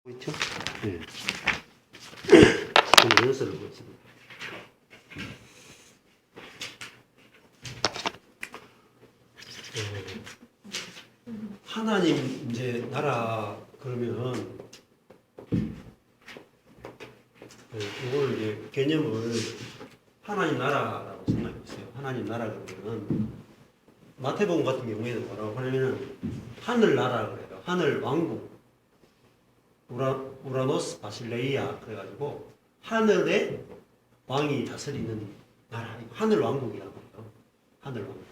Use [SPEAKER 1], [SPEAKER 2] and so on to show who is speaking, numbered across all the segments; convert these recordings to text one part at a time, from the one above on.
[SPEAKER 1] 있죠? 네. 저는 연설을 하고 있습니다. 하나님 이제 나라 그러면 이걸 이제 개념을 하나님 나라라고 생각했어요. 하나님 나라 그러면 마태복음 같은 경우에는 뭐라고 하냐면은 하늘 나라 그래요. 하늘 왕국. 우라노스 바실레이아 그래가지고 하늘의 왕이 다스리는 나라, 하늘 왕국이라고 해요. 하늘 왕국.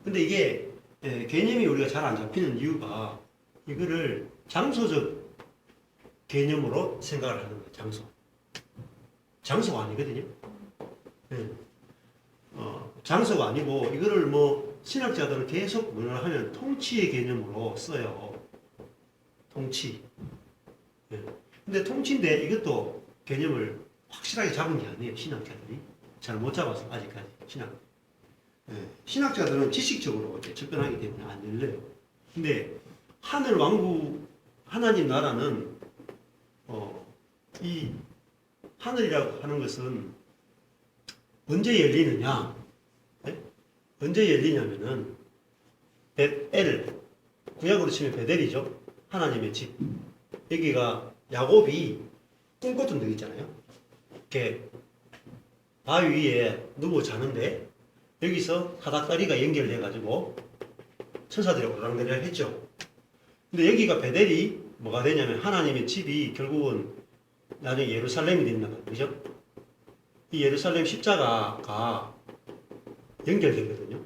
[SPEAKER 1] 근데 이게 개념이 우리가 잘 안 잡히는 이유가 이거를 장소적 개념으로 생각을 하는 거예요. 장소가 아니거든요. 네. 장소가 아니고 이거를 뭐 신학자들은 계속 뭐라 하면 통치의 개념으로 써요. 통치. 네. 근데 통치인데 이것도 개념을 확실하게 잡은 게 아니에요. 신학자들이 잘 못 잡아서 아직까지 신학자들은 지식적으로 이렇게 접근하기 때문에 안 열려요. 근데 하늘 왕국 하나님 나라는 이 하늘이라고 하는 것은 언제 열리느냐? 네? 언제 열리냐면은 베델, 구약으로 치면 베델이죠. 하나님의 집. 여기가 야곱이 꿈꿨던 데 있잖아요. 이렇게 바위 위에 누워 자는데 여기서 사닥다리가 연결돼 가지고 천사들이 오르락내리락 했죠. 근데 여기가 베델이 뭐가 되냐면 하나님의 집이 결국은 나중에 예루살렘이 된다는 거죠. 그죠? 이 예루살렘 십자가가 연결되거든요.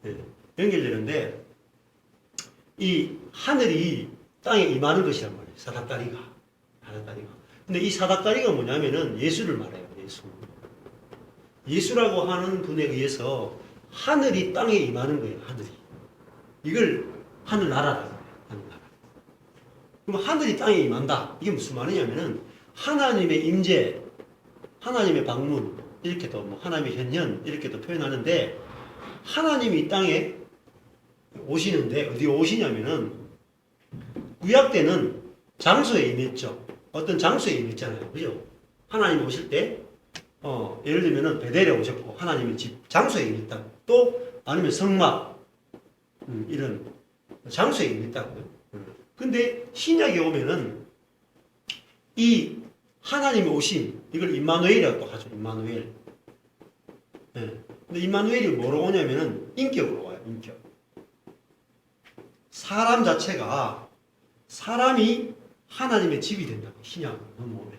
[SPEAKER 1] 네, 연결되는데 이 하늘이 땅에 임하는 것이란 말이에요. 사닥다리가. 근데 이 사닥다리가 뭐냐면은 예수를 말해요. 예수라고 하는 분에 의해서 하늘이 땅에 임하는 거예요. 하늘이. 이걸 하늘나라라고 해요. 하늘나라. 그럼 하늘이 땅에 임한다. 이게 무슨 말이냐면은 하나님의 임재, 하나님의 방문 이렇게도 뭐 하나님의 현현 이렇게도 표현하는데 하나님이 이 땅에 오시는데 어디 오시냐면은 구약 때는 장소에 임했죠. 어떤 장소에 임했잖아요. 그죠? 하나님 오실 때 예를 들면은 베델에 오셨고 하나님의 집 장소에 임했다. 또 아니면 성막 이런 장소에 임했다고요. 근데 신약에 오면은 이 하나님의 오심 이걸 임마누엘이라고 또 하죠. 임마누엘. 네. 근데 임마누엘이 뭐로 오냐면은 인격으로 와요. 인격. 사람 자체가 사람이 하나님의 집이 된다고 신약으로 넘어오면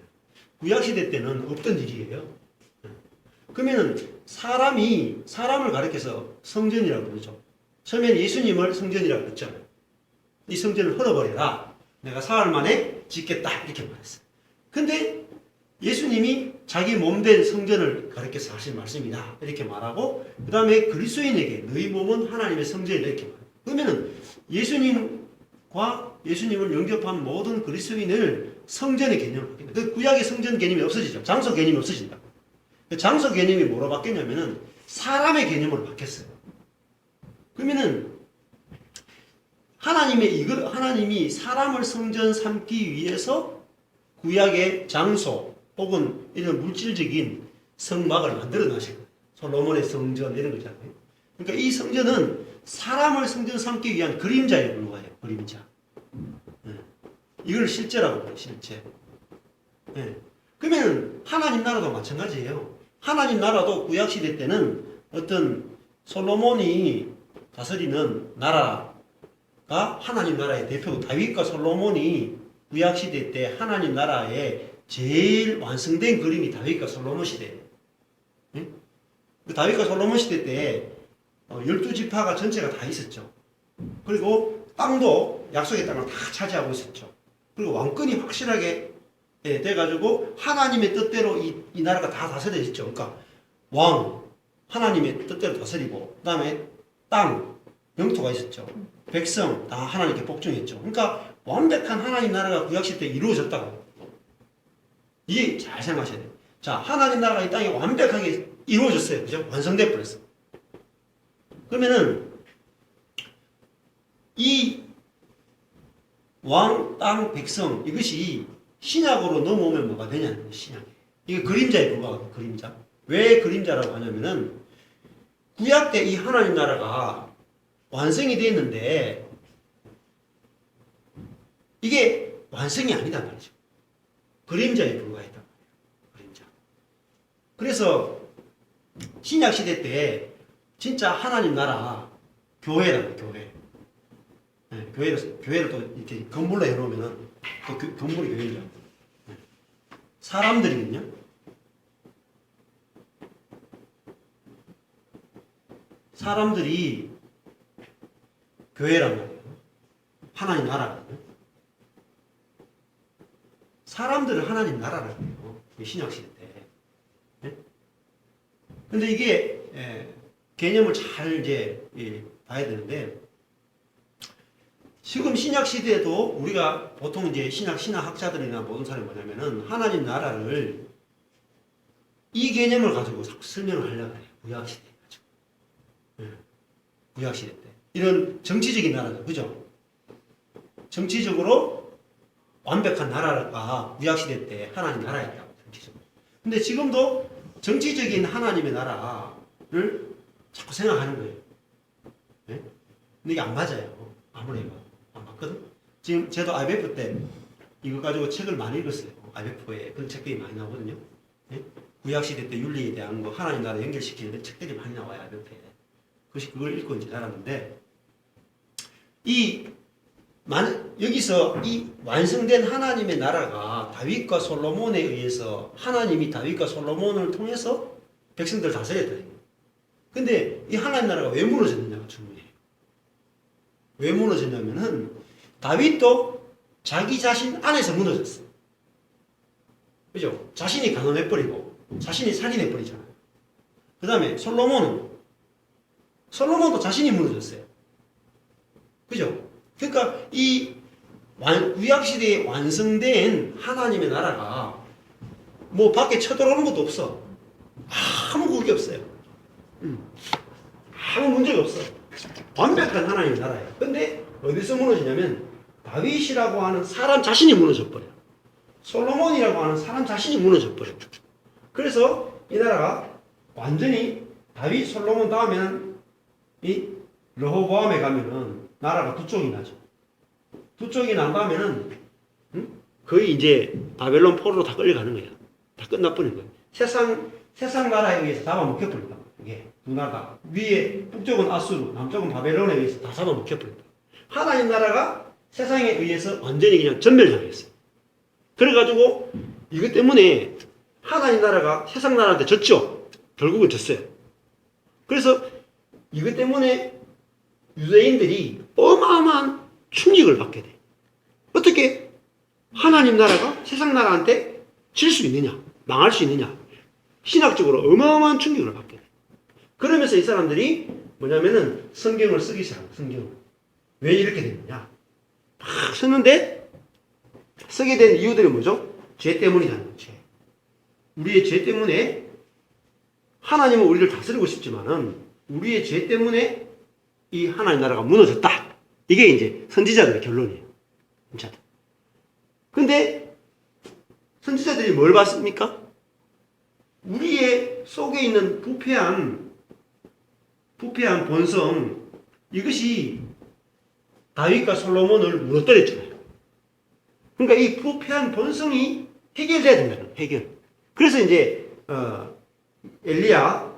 [SPEAKER 1] 구약시대 때는 없던 일이에요. 그러면은 사람이 사람을 가리켜서 성전이라고 그러죠. 처음에는 예수님을 성전이라고 그랬잖아요. 이 성전을 헐어버려라. 내가 사흘 만에 짓겠다. 이렇게 말했어요. 근데 예수님이 자기 몸된 성전을 가리켜서 하신 말씀이다. 이렇게 말하고 그 다음에 그리스도인에게 너희 몸은 하나님의 성전이다. 이렇게 말해요. 그러면은 예수님과 예수님을 영접한 모든 그리스도인을 성전의 개념으로 바뀐다. 그 구약의 성전 개념이 없어지죠. 장소 개념이 없어진다. 그 장소 개념이 뭐로 바뀌냐면은 사람의 개념으로 바뀌었어요. 그러면은 하나님이 사람을 성전 삼기 위해서 구약의 장소 혹은 이런 물질적인 성막을 만들어 놔신 거예요. 솔로몬의 성전 이런 거 있잖아요. 그러니까 이 성전은 사람을 성전 삼기 위한 그림자에 불과해요. 그림자. 이걸 실제라고 해요. 실제. 그러면 하나님 나라도 마찬가지예요. 하나님 나라도 구약시대 때는 어떤 솔로몬이 다스리는 나라가 하나님 나라의 대표고 다윗과 솔로몬이 구약시대 때 하나님 나라의 제일 완성된 그림이 다윗과 솔로몬 시대예요. 그 다윗과 솔로몬 시대 때 12지파가 전체가 다 있었죠. 그리고 땅도 약속의 땅을 다 차지하고 있었죠. 그리고 왕권이 확실하게 돼가지고 하나님의 뜻대로 이 나라가 다 다스려졌죠. 그러니까 왕 하나님의 뜻대로 다스리고 그 다음에 땅 영토가 있었죠. 백성 다 하나님께 복종했죠. 그러니까 완벽한 하나님 나라가 구약시대 때 이루어졌다고. 이게 잘 생각하셔야 돼요. 자, 하나님 나라가 이 땅에 완벽하게 이루어졌어요. 그죠? 완성돼 버렸어. 그러면은 이 왕, 땅, 백성 이것이 신약으로 넘어오면 뭐가 되냐는 거예요. 신약. 이게 그림자에 불과하거든요. 그림자. 왜 그림자라고 하냐면은 구약 때 이 하나님 나라가 완성이 됐는데 이게 완성이 아니다 말이죠. 그림자에 불과했단 말이에요. 그림자. 그래서 신약 시대 때 진짜 하나님 나라 교회라는 교회. 네, 교회를 또 이렇게 건물로 해놓으면은 또 건물이 교회죠. 네. 사람들이면요. 사람들이 교회란 말이에요. 하나님 나라거든요. 사람들을 하나님 나라라고 해요. 신약 시대 때. 네? 근데 이게 개념을 잘 이제 봐야 되는데 지금 신약 시대에도 우리가 보통 이제 신학자들이나 모든 사람이 뭐냐면은 하나님 나라를 이 개념을 가지고 자꾸 설명을 하려고 해요. 구약 시대 가지고. 구약 시대 때 이런 정치적인 나라죠, 그죠? 정치적으로 완벽한 나라가 구약 시대 때 하나님 나라였다고 정치적으로. 근데 지금도 정치적인 하나님의 나라를 자꾸 생각하는 거예요. 네? 근데 이게 안 맞아요. 아무리 해도 안 맞거든. 지금 저도 IMF 때 이거 가지고 책을 많이 읽었어요. IMF에 그런 책들이 많이 나오거든요. 네? 구약 시대 때 윤리에 대한 거 하나님 나라 연결시키는 책들이 많이 나와요. IMF에. 그것이 그걸 읽고 이제 알았는데 여기서 이 완성된 하나님의 나라가 다윗과 솔로몬에 의해서 하나님이 다윗과 솔로몬을 통해서 백성들 다스렸다. 근데 이 하나님 나라가 왜 무너졌느냐가 중요해요. 왜 무너졌냐면은 다윗도 자기 자신 안에서 무너졌어요. 그죠? 자신이 가난해버리고 자신이 살인해버리잖아요. 그 다음에 솔로몬도 자신이 무너졌어요. 그죠? 그러니까 이 구약시대에 완성된 하나님의 나라가 뭐 밖에 쳐들어오는 것도 없어. 아무 그게 없어요. 아무 문제가 없어. 완벽한 하나님의 나라예요. 근데 어디서 무너지냐면 다윗이라고 하는 사람 자신이 무너져버려요. 솔로몬이라고 하는 사람 자신이 무너져버려요. 그래서 이 나라가 완전히 다윗, 솔로몬 다음에는 이 르호보암에 가면은 나라가 두 쪽이 나죠. 두 쪽이 난 다음에는 거의 이제 바벨론 포로로 다 끌려가는 거야. 다 끝나버린 거야. 세상 나라에 의해서 잡아먹혀버린다. 이게 두 나라. 위에 북쪽은 아수르, 남쪽은 바벨론에 의해서 다 잡아먹혀버린다. 하나님 나라가 세상에 의해서 완전히 그냥 전멸당했어요. 그래가지고 이것 때문에 하나님 나라가 세상 나라한테 졌죠. 결국은 졌어요. 그래서 이것 때문에 유대인들이 어마어마한 충격을 받게 돼. 어떻게 하나님 나라가 세상 나라한테 질 수 있느냐, 망할 수 있느냐. 신학적으로 어마어마한 충격을 받게 돼. 그러면서 이 사람들이 뭐냐면은 성경을 쓰기 시작합니다. 성경을. 왜 이렇게 됐느냐. 막 썼는데 쓰게 된 이유들이 뭐죠? 죄 때문이라는 죄. 우리의 죄 때문에 하나님은 우리를 다스리고 싶지만은 우리의 죄 때문에 이 하나님 나라가 무너졌다. 이게 이제 선지자들의 결론이에요. 근데 선지자들이 뭘 봤습니까? 우리의 속에 있는 부패한 본성, 이것이 다윗과 솔로몬을 무너뜨렸잖아요. 그러니까 이 부패한 본성이 해결돼야 된다는 거예요. 해결. 그래서 이제 엘리야가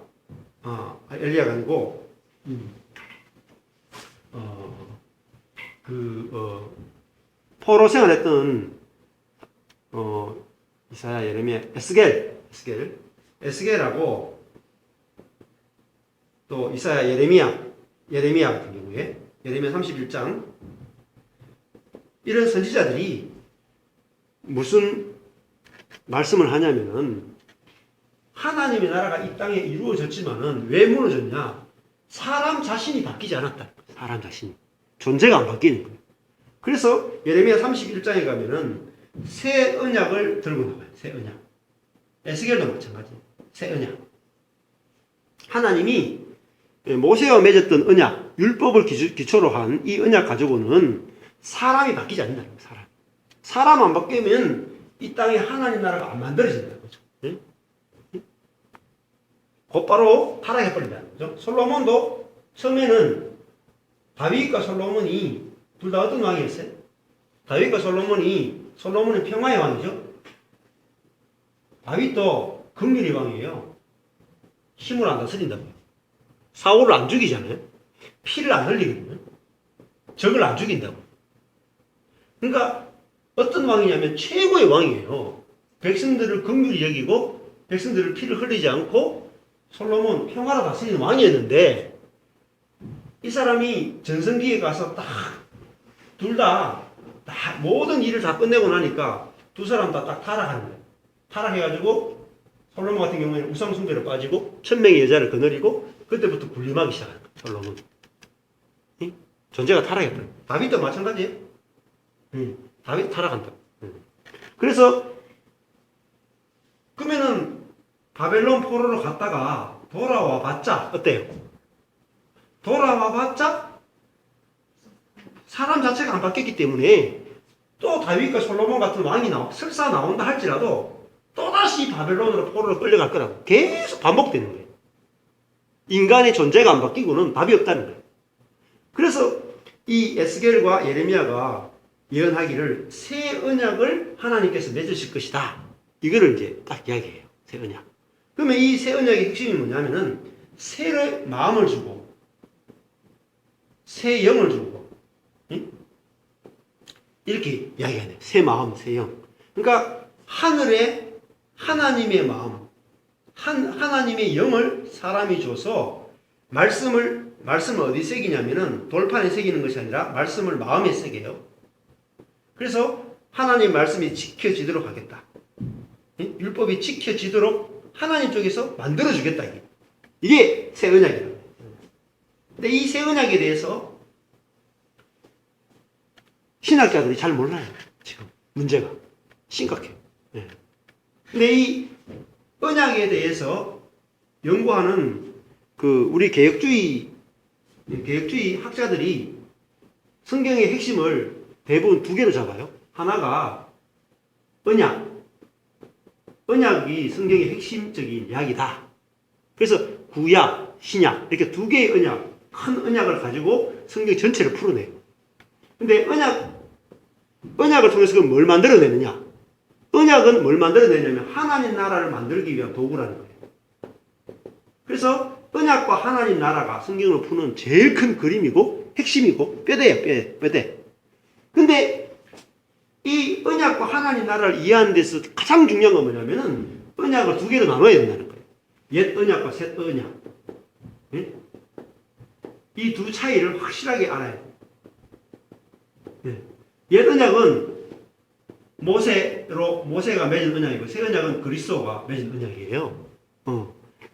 [SPEAKER 1] 아니고 포로 생활했던 이사야, 예레미야, 에스겔하고 또 이사야, 예레미야 같은 경우에 예레미야 31장 이런 선지자들이 무슨 말씀을 하냐면은 하나님의 나라가 이 땅에 이루어졌지만은 왜 무너졌냐? 사람 자신이 바뀌지 않았다. 사람 자신이. 존재가 안 바뀌는 거예요. 그래서 예레미야 31장에 가면은 새 언약을 들고 나와요. 새 언약. 에스겔도 마찬가지. 새 언약. 하나님이 모세와 맺었던 언약, 율법을 기초로 한 이 언약 가지고는 사람이 바뀌지 않는다는 거예요. 사람 안 바뀌면 이 땅에 하나님 나라가 안 만들어진다는 거죠. 예? 곧바로 타락해버린다는 거죠. 솔로몬도 처음에는 다윗과 솔로몬이 둘 다 어떤 왕이었어요? 다윗과 솔로몬은 평화의 왕이죠. 다윗도 긍휼의 왕이에요. 힘을 안 다스린다고요. 사울을 안 죽이잖아요. 피를 안 흘리거든요. 적을 안 죽인다고. 그러니까 어떤 왕이냐면 최고의 왕이에요. 백성들을 긍휼히 여기고 백성들을 피를 흘리지 않고 솔로몬 평화로 다스리는 왕이었는데 이 사람이 전성기에 가서 딱 둘 다 모든 일을 다 끝내고 나니까 두 사람 다 딱 타락하는 거예요. 타락해가지고 솔로몬 같은 경우에는 우상숭배로 빠지고 1000명의 여자를 거느리고 그때부터 군림하기 시작하는 거예요. 솔로몬. 존재가 타락했다. 다윗도 마찬가지예요. 다윗 타락한다. 그래서 그러면은 바벨론 포로로 갔다가 돌아와 봤자 어때요? 돌아와 봤자 사람 자체가 안 바뀌었기 때문에 또 다윗과 솔로몬 같은 왕이 설사 나온다 할지라도 또다시 바벨론으로 포로로 끌려갈 거라고 계속 반복되는 거예요. 인간의 존재가 안 바뀌고는 답이 없다는 거예요. 그래서 이 에스겔과 예레미야가 예언하기를 새 언약을 하나님께서 맺으실 것이다. 이거를 이제 딱 이야기해요. 새 언약. 그러면 이 새 언약의 핵심이 뭐냐면은 새 마음을 주고 새 영을 주고 이렇게 이야기하네요. 새 마음, 새 영. 그러니까 하늘에 하나님의 마음, 하나님의 영을 사람이 줘서 말씀을 어디 새기냐면은 돌판에 새기는 것이 아니라 말씀을 마음에 새겨요. 그래서 하나님 말씀이 지켜지도록 하겠다. 율법이 지켜지도록 하나님 쪽에서 만들어주겠다. 이게 새 언약이에요. 근데 이 새 언약에 대해서 신학자들이 잘 몰라요. 지금 문제가 심각해요. 네. 근데 이 언약에 대해서 연구하는 우리 개혁주의 학자들이 성경의 핵심을 대부분 두 개로 잡아요. 하나가 언약이 성경의 핵심적인 이야기다. 그래서 구약, 신약 이렇게 두 개의 큰 언약을 가지고 성경 전체를 풀어내요. 근데 언약을 통해서 그럼 뭘 만들어내느냐? 언약은 뭘 만들어내냐면 하나님 나라를 만들기 위한 도구라는 거예요. 그래서 언약과 하나님 나라가 성경을 푸는 제일 큰 그림이고 핵심이고 뼈대예요, 뼈대. 근데 이 언약과 하나님 나라를 이해하는 데서 가장 중요한 건 뭐냐면은 언약을 두 개로 나눠야 된다는 거예요. 옛 언약과 새 언약. 네? 이 두 차이를 확실하게 알아야 돼요. 네. 옛 언약은 모세가 맺은 언약이고 새 언약은 그리스도가 맺은 언약이에요.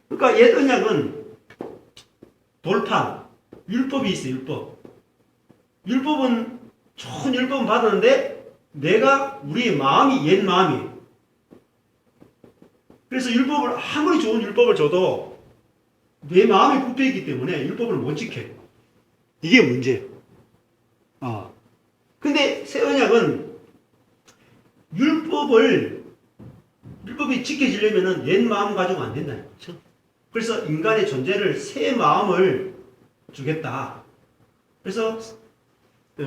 [SPEAKER 1] 그러니까 옛 언약은 돌판, 율법이 있어요. 율법은 좋은 율법은 받았는데 우리의 마음이 옛 마음이에요. 그래서 아무리 좋은 율법을 줘도 내 마음이 부패했기 때문에 율법을 못 지켜요. 이게 문제예요. 근데 새 언약은 율법이 지켜지려면 옛 마음 가지고 안 된다는 거죠. 그래서 인간의 존재를 새 마음을 주겠다. 그래서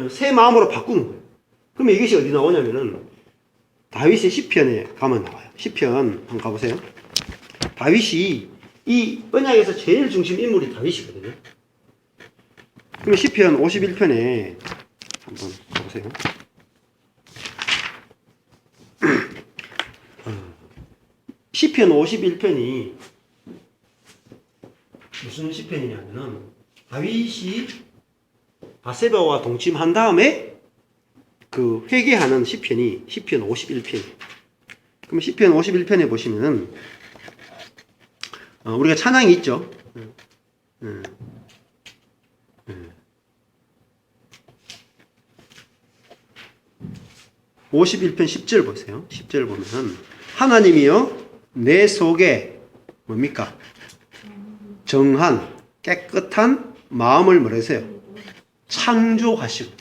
[SPEAKER 1] 새 마음으로 바꾸는 거예요. 그러면 이것이 어디 나오냐면은 다윗의 시편에 가면 나와요. 시편 한번 가보세요. 다윗이 이 언약에서 제일 중심 인물이 다윗이거든요. 그러면 시편 51편에 한번 가보세요. 시편 51편이 무슨 시편이냐면은 다윗이 바세바와 동침한 다음에 회개하는 시편이 시편 51편. 그럼 시편 51편에 보시면은 우리가 찬양이 있죠. 51편 10절 보세요. 10절 보면은 하나님이여 내 속에 뭡니까? 정한 깨끗한 마음을 뭐라세요? 창조하시고.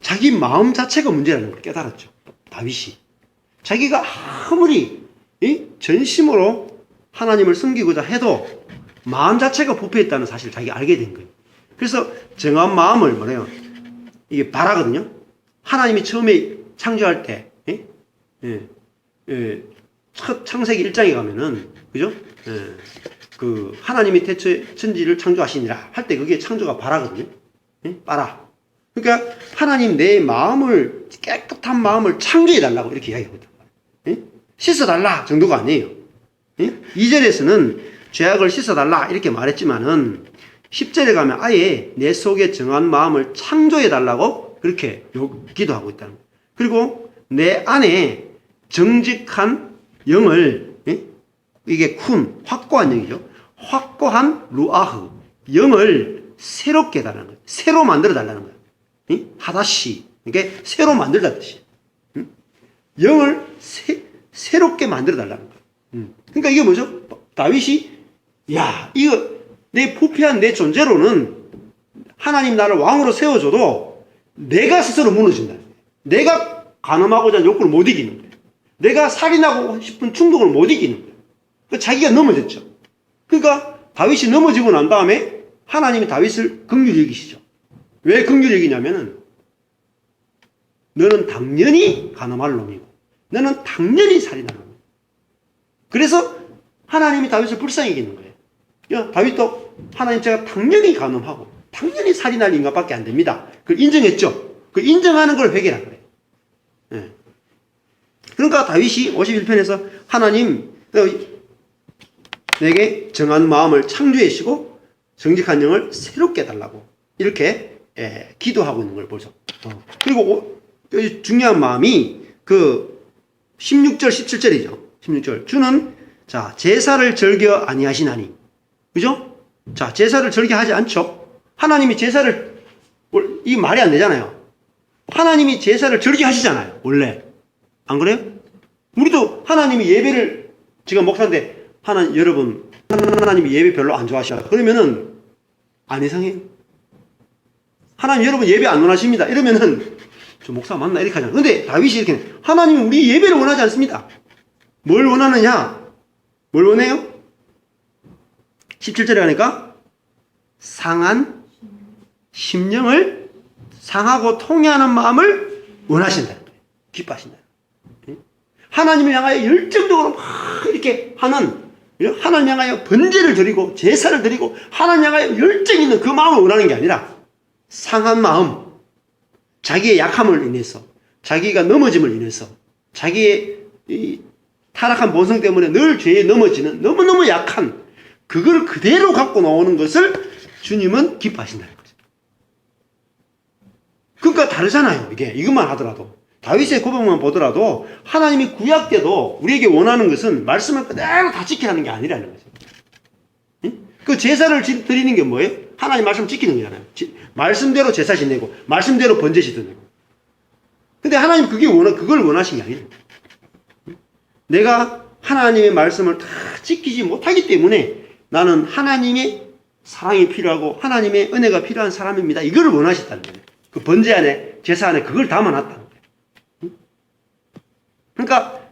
[SPEAKER 1] 자기 마음 자체가 문제라는 걸 깨달았죠. 다윗이. 자기가 아무리 전심으로 하나님을 섬기고자 해도 마음 자체가 부패했다는 사실을 자기가 알게 된 거예요. 그래서 정한 마음을 뭐래요? 이게 바라거든요. 하나님이 처음에 창조할 때, 첫 창세기 1장에 가면은, 그죠? 그 하나님이 태초에 천지를 창조하시니라 할 때 그게 창조가 바라거든요. 바라. 그러니까 하나님 내 마음을 깨끗한 마음을 창조해 달라고 이렇게 이야기하거든요. 씻어 달라 정도가 아니에요. 2절에서는 죄악을 씻어 달라 이렇게 말했지만은 10절에 가면 아예 내 속에 정한 마음을 창조해 달라고 그렇게 기도하고 있다는 거예요. 그리고 내 안에 정직한 영을 이게 쿤 확고한 영이죠. 확고한 루아흐 영을 새롭게 해달라는 거예요. 새로 만들어 달라는 거예요. 하다시 이게 새로 만들다는 뜻이에요. 영을 새롭게 만들어 달라는 거예요. 그러니까 이게 뭐죠? 다윗이 야 이거 내 부패한 내 존재로는 하나님 나를 왕으로 세워줘도 내가 스스로 무너진다. 내가 간음하고자 하는 욕구를 못 이기는 거예요. 내가 살인하고 싶은 충동을 못 이기는 거예요. 그러니까 자기가 넘어졌죠. 그러니까 다윗이 넘어지고 난 다음에 하나님이 다윗을 긍휼히 여기시죠. 왜 긍휼히 여기냐면은 너는 당연히 간음할 놈이고 너는 당연히 살인할 놈이고 그래서 하나님이 다윗을 불쌍히 여기는 거예요. 야, 다윗도 하나님 제가 당연히 간음하고 당연히 살인할 인간밖에 안 됩니다. 그걸 인정했죠. 그 인정하는 걸 회개라 그래요. 예. 그러니까 다윗이 51편에서 하나님 내게 정한 마음을 창조해 주시고 정직한 영을 새롭게 해달라고 이렇게 기도하고 있는 걸 보죠. 그리고 중요한 마음이 그 16절 17절이죠. 16절 주는 자 제사를 즐겨 아니하시나니 그죠? 자 제사를 즐겨하지 않죠. 하나님이 제사를 이 말이 안 되잖아요. 하나님이 제사를 즐겨하시잖아요. 원래 안 그래요? 우리도 하나님이 예배를 지금 목사인데 여러분 하나님이 예배 별로 안 좋아하셔. 그러면은 안 이상해요. 하나님 여러분 예배 안 원하십니다. 이러면은 저 목사 맞나 이렇게 하잖아요. 근데 다윗이 이렇게 하나님은 우리 예배를 원하지 않습니다. 뭘 원하느냐? 뭘 원해요? 17절에 가니까 상한 심령을 상하고 통해하는 마음을 원하신다는 거예요. 기뻐하신다. 하나님을 향하여 열정적으로 막 이렇게 하는 하나님 향하여 번제를 드리고 제사를 드리고 하나님 향하여 열정 있는 그 마음을 원하는 게 아니라 상한 마음, 자기의 약함을 인해서 자기가 넘어짐을 인해서 자기의 이 타락한 본성 때문에 늘 죄에 넘어지는 너무너무 약한 그걸 그대로 갖고 나오는 것을 주님은 기뻐하신다는 거죠. 그러니까 다르잖아요. 이것만 하더라도 다윗의 고백만 보더라도 하나님이 구약 때도 우리에게 원하는 것은 말씀을 그대로 다 지켜야 하는 게 아니라는 거죠. 그 제사를 드리는 게 뭐예요? 하나님 말씀 지키는 거잖아요. 말씀대로 제사 지내고 말씀대로 번제 지내고. 근데 하나님 그걸 원하신 게 아니에요. 내가 하나님의 말씀을 다 지키지 못하기 때문에 나는 하나님의 사랑이 필요하고 하나님의 은혜가 필요한 사람입니다. 이걸 원하셨다는 거예요. 그 번제 안에 제사 안에 그걸 담아놨다는 거예요. 그러니까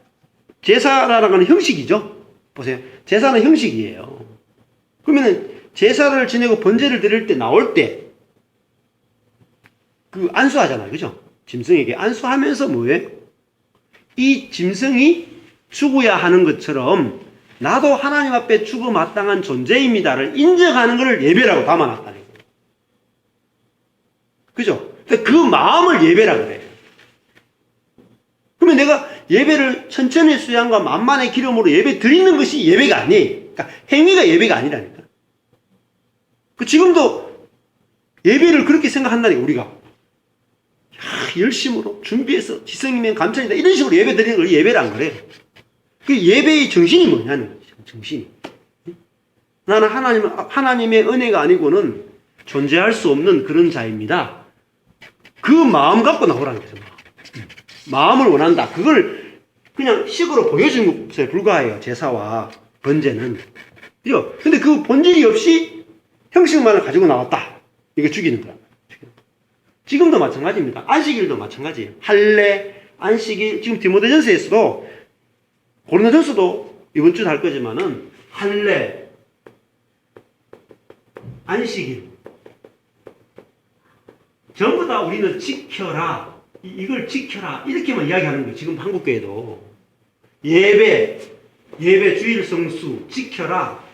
[SPEAKER 1] 제사라는 건 형식이죠. 보세요. 제사는 형식이에요. 그러면은 제사를 지내고 번제를 드릴 때 나올 때 그 안수하잖아요. 그죠? 짐승에게 안수하면서 뭐예요? 이 짐승이 죽어야 하는 것처럼 나도 하나님 앞에 죽어 마땅한 존재입니다를 인정하는 것을 예배라고 담아놨다는 거예요. 그죠? 그 마음을 예배라 그래요. 그러면 내가 예배를 천천히 수양과 만만의 기름으로 예배 드리는 것이 예배가 아니에요. 그러니까 행위가 예배가 아니라니까. 지금도 예배를 그렇게 생각한다니까, 우리가. 열심으로 준비해서 지성이면 감천이다. 이런 식으로 예배 드리는 걸 예배란 거래요. 그 예배의 정신이 뭐냐는 거죠. 정신이. 나는 하나님의 은혜가 아니고는 존재할 수 없는 그런 자입니다. 그 마음 갖고 나오라는 거죠. 마음을 원한다. 그걸 그냥 식으로 보여주는 것에 불과해요. 제사와 번제는. 그죠? 근데 그 본질이 없이 형식만을 가지고 나왔다. 이거 죽이는 거야. 지금도 마찬가지입니다. 안식일도 마찬가지예요. 할례, 안식일, 지금 디모데전서에서도 고린도전서도 이번 주에 할 거지만은 할례, 안식일 전부 다 우리는 지켜라, 이걸 지켜라 이렇게만 이야기하는 거예요. 지금 한국교회도 예배 주일 성수 지켜라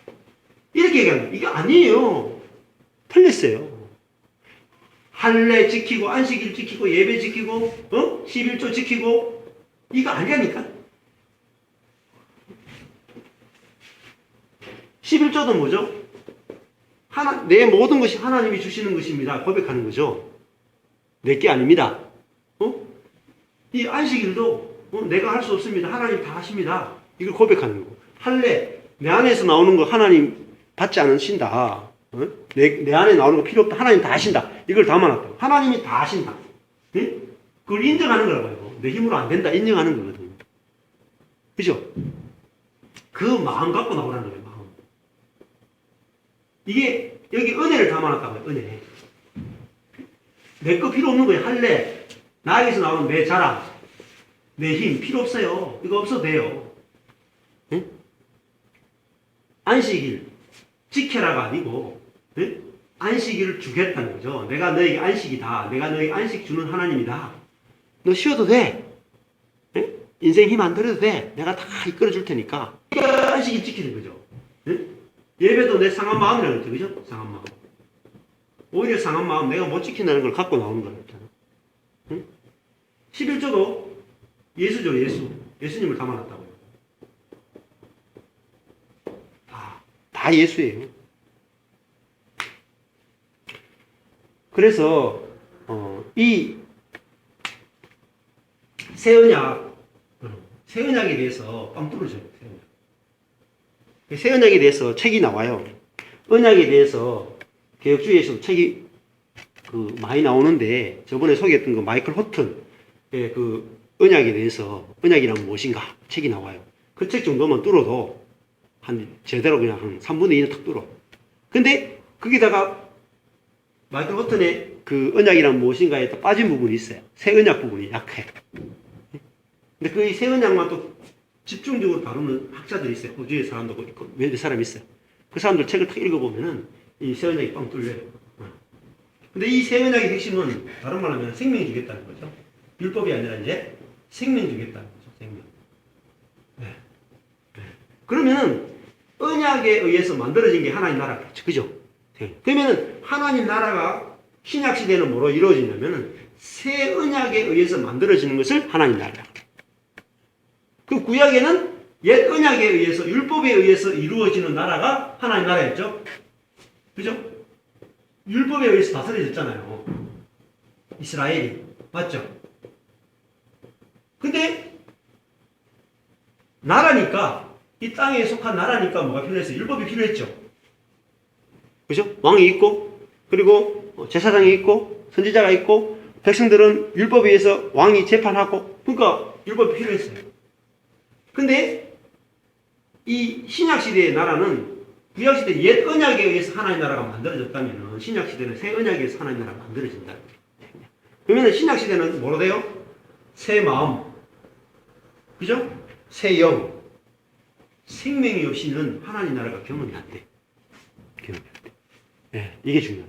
[SPEAKER 1] 이렇게 얘기하는 거예요. 이게 아니에요. 틀렸어요. 할례 지키고 안식일 지키고 예배 지키고 11조 지키고 이거 아니라니까. 11조도 뭐죠? 내 모든 것이 하나님이 주시는 것입니다. 고백하는 거죠. 내게 아닙니다. 이 안식일도 내가 할 수 없습니다. 하나님 다 하십니다. 이걸 고백하는 거고. 할례, 내 안에서 나오는 거 하나님 받지 않으신다. 내 안에 나오는 거 필요 없다. 하나님 다 하신다. 이걸 담아놨다. 하나님이 다 하신다. 그걸 인정하는 거라고요. 내 힘으로 안 된다. 인정하는 거거든요. 그죠? 그 마음 갖고 나오라는 거예요. 마음. 이게 여기 은혜를 담아놨다고요. 은혜. 내 거 필요 없는 거예요. 할례. 나에게서 나오는 내 자랑, 내 힘 필요 없어요. 이거 없어도 돼요. 응? 안식일 지켜라가 아니고 안식일을 주겠다는 거죠. 내가 너에게 안식이다. 내가 너에게 안식 주는 하나님이다. 너 쉬어도 돼. 응? 인생 힘 안 들여도 돼. 내가 다 이끌어 줄 테니까. 안식일 지키는 거죠. 응? 예배도 내 상한 마음이라고 그랬죠. 그죠? 상한 마음. 오히려 상한 마음, 내가 못 지킨다는 걸 갖고 나오는 거잖아. 응? 11조도 예수죠, 예수. 예수님을 담아놨다고요. 다 예수예요. 그래서, 이 새 언약에 대해서 빵 뚫어져요. 새 언약에 대해서 책이 나와요. 언약에 대해서 개혁주의에서도 책이 많이 나오는데 저번에 소개했던 그 마이클 호튼의 그 언약에 대해서 언약이란 무엇인가 책이 나와요. 그 책 정도만 뚫어도 제대로 그냥 한 3분의 2는 탁 뚫어. 근데 거기다가 마이클 호튼의 그 언약이란 무엇인가에 또 빠진 부분이 있어요. 새 언약 부분이 약해. 근데 그 새 언약만 또 집중적으로 다루는 학자들이 있어요. 호주의 사람도 있고 몇몇 사람이 있어요. 그 사람들 책을 탁 읽어보면은 이 새 언약이 빵 뚫려요. 근데 이 새 언약의 핵심은 다른 말로 하면 생명 주겠다는 거죠. 율법이 아니라 이제 생명 주겠다는 거죠. 생명. 네. 네. 그러면은 언약에 의해서 만들어진 게 하나님 나라겠죠. 그죠? 네. 그러면은 하나님 나라가 신약 시대는 뭐로 이루어지냐면은 새 언약에 의해서 만들어지는 것을 하나님 나라. 그 구약에는 옛 언약에 의해서 율법에 의해서 이루어지는 나라가 하나님 나라였죠. 그죠? 율법에 의해서 다스려졌잖아요. 이스라엘이. 맞죠? 근데 나라니까 이 땅에 속한 나라니까 뭐가 필요했어요? 율법이 필요했죠. 그죠? 왕이 있고 그리고 제사장이 있고 선지자가 있고 백성들은 율법에 의해서 왕이 재판하고 그러니까 율법이 필요했어요. 근데 이 신약시대의 나라는 구약시대 옛 언약에 의해서 하나님 나라가 만들어졌다면 신약시대는 새 언약에 의해서 하나님 나라가 만들어진다. 그러면 신약시대는 뭐로 돼요? 새 마음, 그죠? 새 영, 생명이 없이는 하나님 나라가 경험이 안 돼. 경험이 안 돼. 네, 이게 중요해요.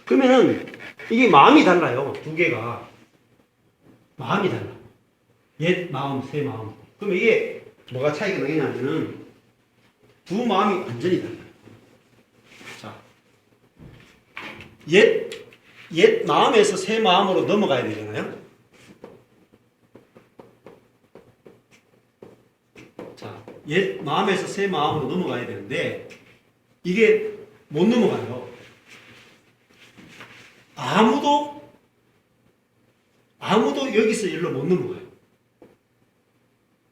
[SPEAKER 1] 그러면은 이게 마음이 달라요. 두 개가 마음이 달라. 옛 마음, 새 마음. 그럼 이게 뭐가 차이가 나겠냐면은 두 마음이 완전히 달라요. 자, 옛 마음에서 새 마음으로 넘어가야 되잖아요. 자, 옛 마음에서 새 마음으로 넘어가야 되는데 이게 못 넘어가요. 아무도 여기서 일로 못 넘어가요.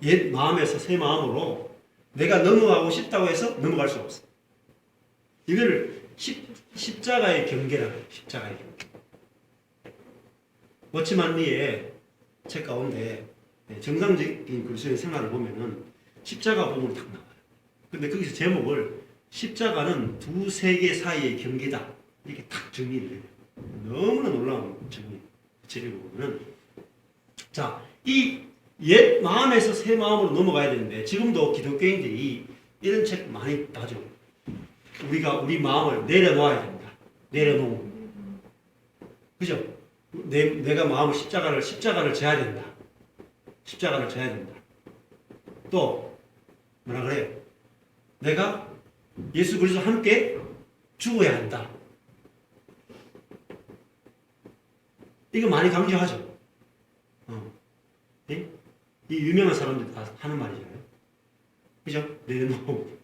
[SPEAKER 1] 옛 마음에서 새 마음으로 내가 넘어가고 싶다고 해서 넘어갈 수 없어. 이걸 십자가의 경계라고 해요. 십자가의 경계. 워치만 리의 책 가운데 정상적인 그리스도의 생활을 보면은 십자가 부분이 딱 나와요. 근데 거기서 제목을 십자가는 두 세계 사이의 경계다. 이렇게 탁 정리를 해요. 너무나 놀라운 정리. 제를 보면은 자, 이 옛 마음에서 새 마음으로 넘어가야 되는데 지금도 기독교인들이 이런 책 많이 봐죠. 우리가 우리 마음을 내려놓아야 된다. 내려놓고. 그죠? 내가 마음을 십자가를 져야 된다. 십자가를 져야 된다. 또 뭐라 그래요? 내가 예수 그리스도와 함께 죽어야 한다. 이거 많이 강조하죠. 네? 이 유명한 사람들 다 하는 말이잖아요. 그죠? 내려놓고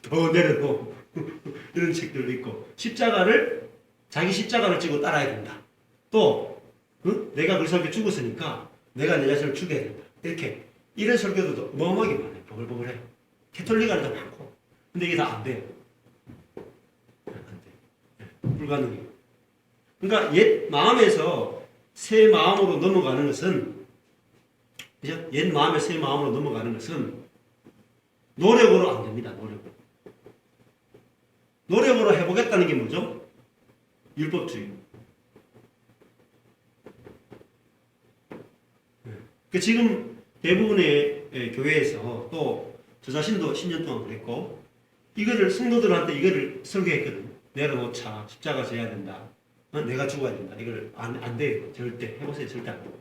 [SPEAKER 1] 더 내려놓고 이런 책들도 있고 자기 십자가를 지고 따라야 된다. 또 내가 그리스도와 함께 죽었으니까 내가 내 자신을 죽여야 된다. 이렇게 이런 설교들도 어마어마하게 많아요. 보글보글해요. 캐톨릭아도 많고. 근데 이게 다 안 돼요. 안 돼요. 불가능해요. 그러니까 옛 마음에서 새 마음으로 넘어가는 것은 그죠? 옛 마음에 새 마음으로 넘어가는 것은 노력으로 안 됩니다. 노력으로 해보겠다는 게 뭐죠? 율법주의. 그 지금 대부분의 교회에서 또 저 자신도 10년 동안 그랬고 이거를 성도들한테 이거를 설교했거든요. 내려놓자. 십자가 져야 된다. 내가 죽어야 된다. 이걸 안 돼요. 절대. 해보세요. 절대 안 돼요.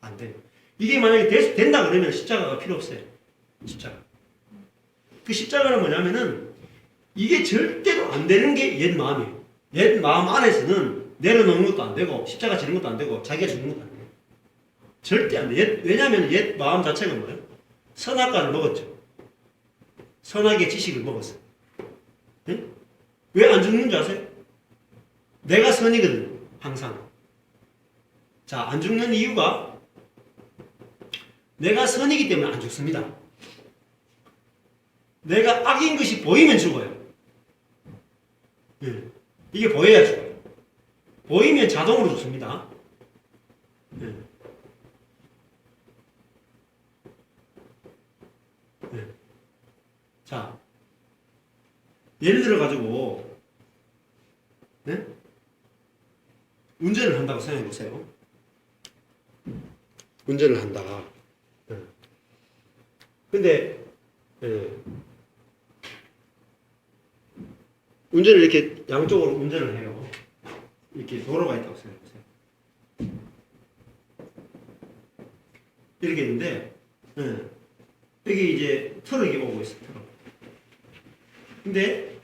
[SPEAKER 1] 안 돼요. 이게 만약에 된다 그러면 십자가가 필요 없어요. 십자가. 그 십자가는 뭐냐면은 이게 절대로 안 되는 게 옛 마음이에요. 옛 마음 안에서는 내려놓는 것도 안 되고 십자가 지는 것도 안 되고 자기가 죽는 것도 안 돼요. 절대 안 돼요. 왜냐하면 옛 마음 자체가 뭐예요? 선악과를 먹었죠. 선악의 지식을 먹었어요. 네? 왜 안 죽는 줄 아세요? 내가 선이거든, 항상. 자, 안 죽는 이유가 내가 선이기 때문에 안 죽습니다. 내가 악인 것이 보이면 죽어요. 네. 이게 보여야 죽어요. 보이면 자동으로 죽습니다. 네. 네. 자, 예를 들어가지고, 네? 운전을 한다고 생각해 보세요. 운전을 한다. 근데, 운전을 이렇게 양쪽으로 운전을 해요. 이렇게 도로가 있다고 생각해 보세요. 이렇게 있는데, 여기 이제 트럭이 오고 있어요. 트럭. 근데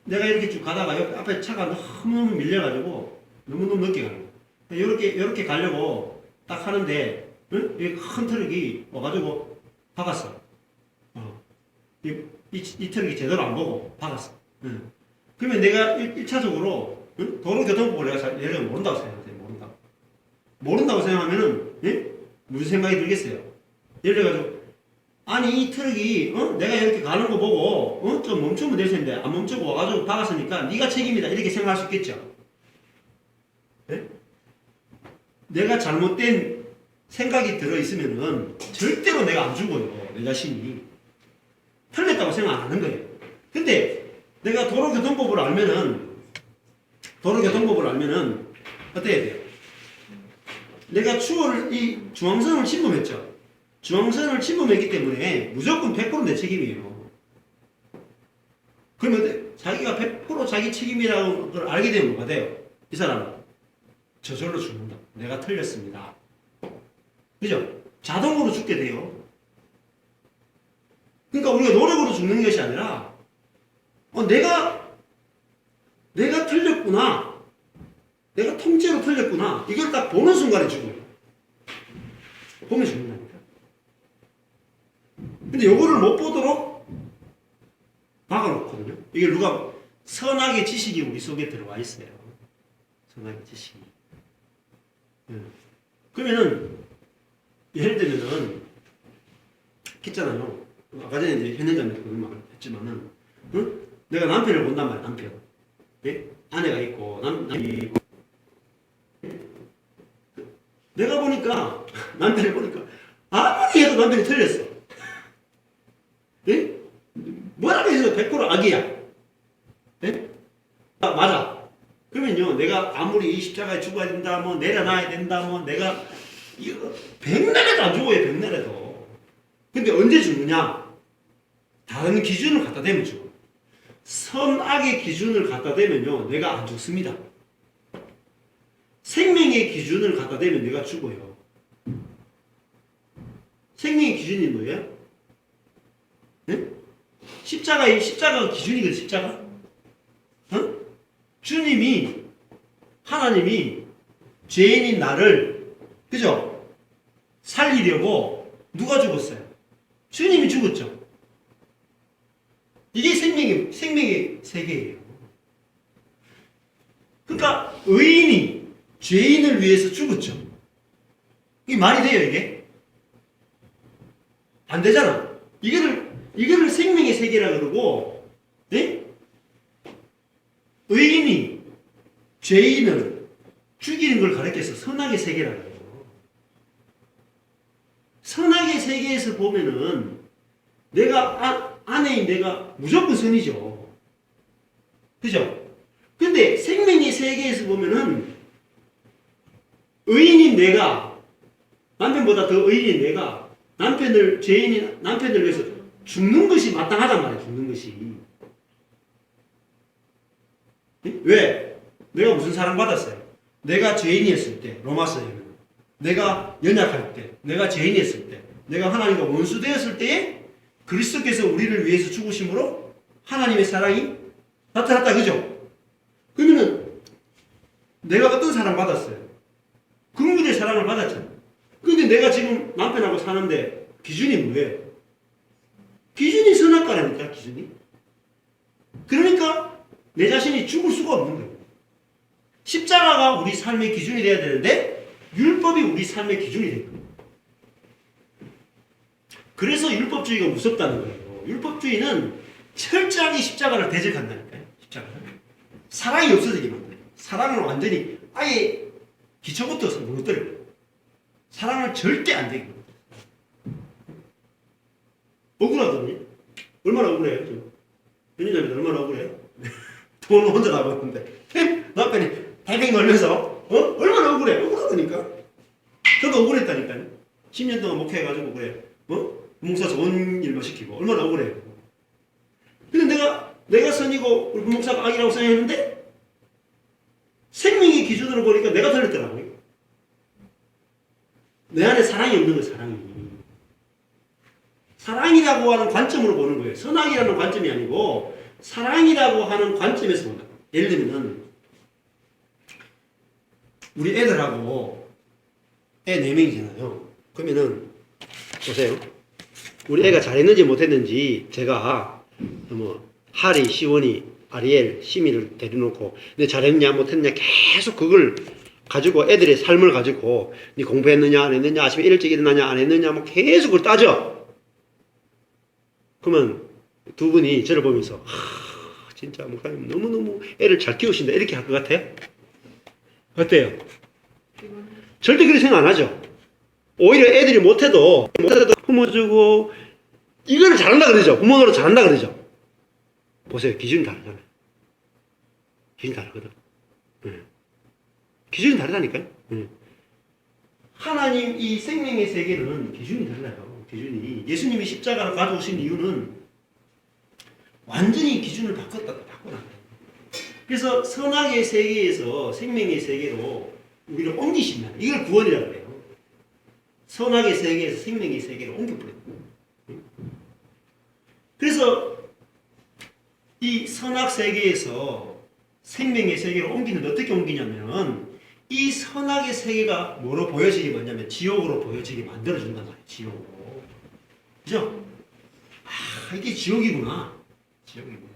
[SPEAKER 1] 내가 이렇게 쭉 가다가 옆에 앞에 차가 너무너무 밀려가지고 너무너무 늦게 가는 거야. 이렇게 가려고 딱 하는데 여기 큰 트럭이 와가지고 박았어. 이 트럭이 제대로 안 보고 박았어. 그러면 내가 1차적으로 도로교통법을 내가 모른다고 생각하세요. 모른다고 생각하면은 무슨 생각이 들겠어요? 예를 들어가지고 아니 이 트럭이 내가 이렇게 가는 거 보고 좀 멈추면 될 텐데 안 멈추고 와가지고 박았으니까 네가 책임이다 이렇게 생각할 수 있겠죠. 네? 내가 잘못된 생각이 들어있으면은 절대로 내가 안 죽어요. 내 자신이 틀렸다고 생각 안 하는 거예요. 근데 내가 도로교통법을 알면은 어떻게 해야 돼요? 내가 이 중앙선을 침범했죠. 중앙선을 침범했기 때문에 무조건 100% 내 책임이에요. 그러면 자기가 100% 자기 책임이라는 걸 알게 되면 뭐가 돼요? 이 사람은 저절로 죽는다. 내가 틀렸습니다. 그죠? 자동으로 죽게 돼요. 그러니까 우리가 노력으로 죽는 것이 아니라 내가 틀렸구나. 내가 통째로 틀렸구나. 이걸 딱 보는 순간에 죽어요. 보면 죽는다니까. 근데 요거를 못 보도록 막아놓거든요. 이게 누가 선악의 지식이 우리 속에 들어와 있어요. 선악의 지식이. 그러면은 예를 들면은 했잖아요. 아까 전에 이제 현현자매도 그런 말을 했지만은 내가 남편을 본단 말이야. 남편. 예? 아내가 있고 남편이 있고 내가 보니까 남편을 보니까 아무리 해도 남편이 틀렸어. 예? 뭐라고 해도 100% 악이야. 예? 맞아. 아무리 십자가에 죽어야 된다, 뭐 내려놔야 된다, 뭐 내가 이거 백날에도 안 죽어요, 백날에도. 근데 언제 죽느냐? 다른 기준을 갖다 대면 죽어. 선악의 기준을 갖다 대면요, 내가 안 죽습니다. 생명의 기준을 갖다 대면 내가 죽어요. 생명의 기준이 뭐예요? 네? 십자가가 기준이거든, 십자가. 어? 주님이, 하나님이 죄인인 나를, 그죠? 살리려고 누가 죽었어요? 주님이 죽었죠. 이게 생명의 세계예요. 그러니까 의인이 죄인을 위해서 죽었죠. 이게 말이 돼요, 이게? 안 되잖아. 이거를 생명의 세계라 그러고, 네? 의인이 죄인을 죽이는 걸 가르쳐서 선악의 세계라 그래요. 선악의 세계에서 보면은 아내인 내가 무조건 선이죠. 그죠? 근데 생명의 세계에서 보면은 의인인 내가, 남편보다 더 의인인 내가 남편을 위해서 죽는 것이 마땅하단 말이에요. 죽는 것이. 왜? 내가 무슨 사랑받았어요? 내가 죄인이었을 때, 로마서에는 내가 연약할 때, 내가 죄인이었을 때, 내가 하나님과 원수 되었을 때에 그리스도께서 우리를 위해서 죽으심으로 하나님의 사랑이 나타났다. 그죠? 그러면은 내가 어떤 사랑 받았어요? 긍휼의 사랑을 받았잖아. 근데 내가 지금 남편하고 사는데 기준이 뭐예요? 기준이 선악과라니까, 기준이. 그러니까 내 자신이 죽을 수가 없는 거예요. 십자가가 우리 삶의 기준이 돼야 되는데 율법이 우리 삶의 기준이 된 거예요. 그래서 율법주의가 무섭다는 거예요. 율법주의는 철저하게 십자가를 대적한다니까요. 십자가는. 사랑이 없어지게 만들어요. 사랑을 완전히 아예 기초부터 무너뜨려요. 사랑을 절대 안 되게 만들어요. 억울하더니 얼마나 억울해요? 연인자매들 얼마나 억울해요? 돈 혼자 다 벌었는데 남편이 달팽이 걸려서 얼마나 억울해? 억울하다니까. 저도 억울했다니까요. 10년 동안 목회해가지고 그래. 목사 좋은 일만 시키고 얼마나 억울해요. 근데 내가 선이고 우리 목사가 악이라고 생각했는데 생명의 기준으로 보니까 내가 틀렸더라고요. 내 안에 사랑이 없는 거예요. 사랑이라고 하는 관점으로 보는 거예요. 선악이라는 관점이 아니고 사랑이라고 하는 관점에서 본다. 예를 들면 우리 애들하고 애 4명이잖아요. 그러면은 보세요. 우리 애가 잘했는지 못했는지 제가 하리, 시원이, 아리엘, 시미를 데려놓고 너 잘했냐 못했냐 계속 그걸 가지고 애들의 삶을 가지고 네 공부했느냐 안 했느냐 아침에 일찍 일어나냐 안 했느냐 뭐 계속 그걸 따져. 그러면 두 분이 저를 보면서 진짜 목사님 너무너무 애를 잘 키우신다 이렇게 할 것 같아요? 어때요? 절대 그렇게 생각 안 하죠. 오히려 애들이 못해도 품어주고 이거를 잘한다 그러죠. 부모노릇 잘한다 그러죠. 보세요. 기준이 다르잖아요. 기준이 다르거든. 기준이 다르다니까요. 하나님 이 생명의 세계는 기준이 달라요. 기준이. 예수님이 십자가를 가져오신 이유는 완전히 기준을 바꿔놔요. 그래서 선악의 세계에서 생명의 세계로 우리를 옮기신다. 이걸 구원이라고 해요. 선악의 세계에서 생명의 세계로 옮겨버려요. 그래서 이 선악 세계에서 생명의 세계로 옮기는데 어떻게 옮기냐면 이 선악의 세계가 뭐로 보여지게 뭐냐면 지옥으로 보여지게 만들어준단 말이에요. 지옥으로. 그죠? 이게 지옥이구나. 지옥이구나.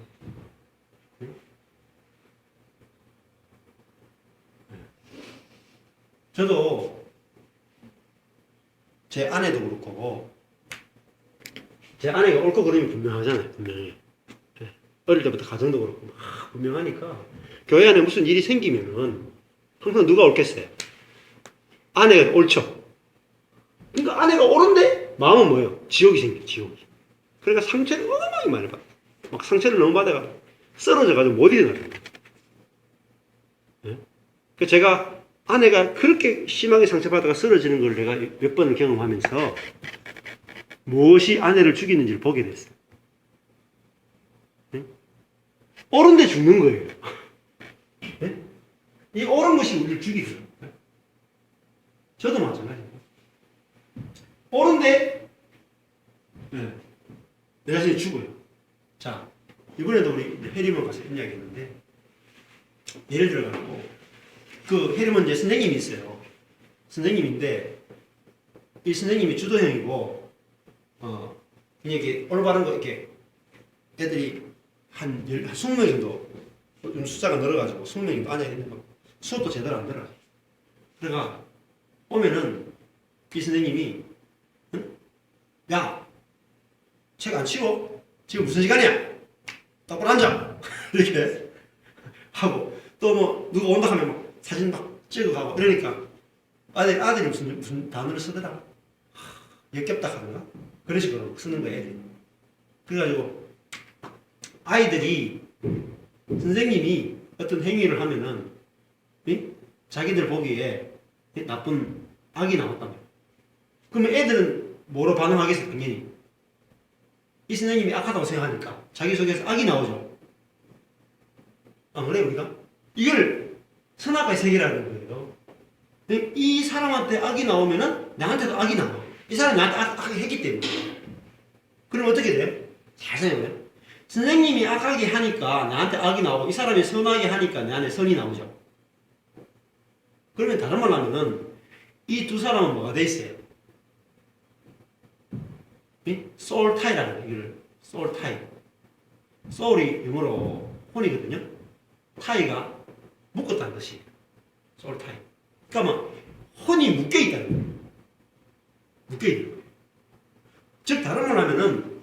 [SPEAKER 1] 저도 제 아내도 그렇고 제 아내가 옳고 그름이 분명하잖아요. 분명히. 어릴 때부터 가정도 그렇고 분명하니까 교회 안에 무슨 일이 생기면은 항상 누가 옳겠어요? 아내가 옳죠. 그러니까 아내가 옳은데 마음은 뭐예요? 지옥이 생겨. 지옥이. 그러니까 상처를 어마어마하게 많이 받아. 막 상처를 너무 받아가지고 쓰러져가지고 못 일어나요. 네? 그 제가 아내가 그렇게 심하게 상처받다가 쓰러지는 걸 내가 몇 번을 경험하면서 무엇이 아내를 죽이는지를 보게 됐어요. 네? 옳은데 죽는 거예요. 네? 이 옳은 것이 우리를 죽이죠. 저도 마찬가지예요. 옳은데 네. 내 자신이 죽어요. 자, 이번에도 우리 해리먼 가서 이야기했는데 예를 들어가지고 그 해리먼 이제 선생님이 있어요. 선생님인데 이 선생님이 주도형이고 그냥 이렇게 올바른 거 이렇게 애들이 한 20명 정도 좀 숫자가 늘어가지고 20명 정도 앉아 있는 거 수업도 제대로 안 들어요. 그러니까 오면은 이 선생님이 응? 야, 책 안 치워? 지금 무슨 시간이야? 똑바로 앉아! 이렇게 하고 또 뭐 누가 온다 하면 막 사진 막 찍어가고 이러니까 아들이 무슨 단어를 쓰더라. 역겹다 하던가? 그런 식으로 쓰는 거예요, 애들이. 그래가지고 아이들이 선생님이 어떤 행위를 하면은 자기들 보기에 나쁜 악이 나왔단 말이야. 그러면 애들은 뭐로 반응하겠어, 당연히. 이 선생님이 악하다고 생각하니까 자기 속에서 악이 나오죠. 안 그래요, 우리가? 이걸 선악과의 세계라는 거예요. 이 사람한테 악이 나오면은 나한테도 악이 나와. 이 사람이 나한테 악하게 했기 때문에. 그럼 어떻게 돼요? 잘 생각해요. 선생님이 악하게 하니까 나한테 악이 나오고 이 사람이 선하게 하니까 내 안에 선이 나오죠. 그러면 다른 말로 하면은 이 두 사람은 뭐가 돼 있어요? 소울 타이라는 거예요. 이걸 소울 타이. 소울이 영어로 혼이거든요. 타이가 묶었다는 뜻이에요. 소울 타이. 그러니까 막 혼이 묶여 있다는 거예요. 묶여 있는 거예요. 즉 다른 말로 하면은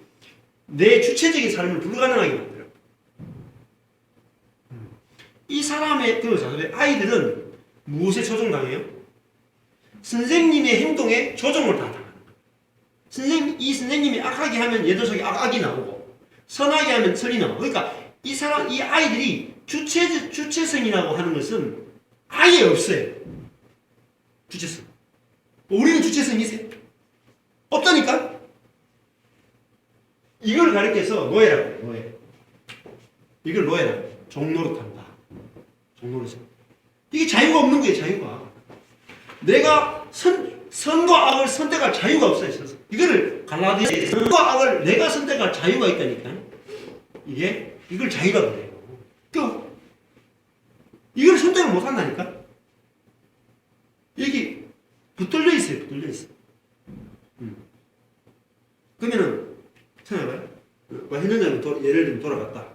[SPEAKER 1] 내 주체적인 삶을 불가능하게 만들어요. 이 사람의 아이들은 무엇에 조종당해요? 선생님의 행동에 조종을 다 당하는 거예요. 이 선생님이 악하게 하면 얘들 속에 악이 나오고 선하게 하면 선이 나오고. 그러니까 이 아이들이 주체성이라고 하는 것은 아예 없어요. 주체성. 우리는 주체성이 있어요? 없다니까? 이걸 가리켜서 노예라고 해요, 노예. 이걸 노예라고 해요. 종노릇한다. 종노릇. 이게 자유가 없는 거예요, 자유가. 내가 선과 악을 선택할 자유가 없어요, 이거를 갈라디아서 선과 악을 내가 선택할 자유가 있다니까. 이걸 자유라 그래요. 또, 이걸 선택을 못 한다니까? 여기 붙들려 있어요, 붙들려 있어. 그러면은, 생각해봐요. 현장에 예를 들면 돌아갔다.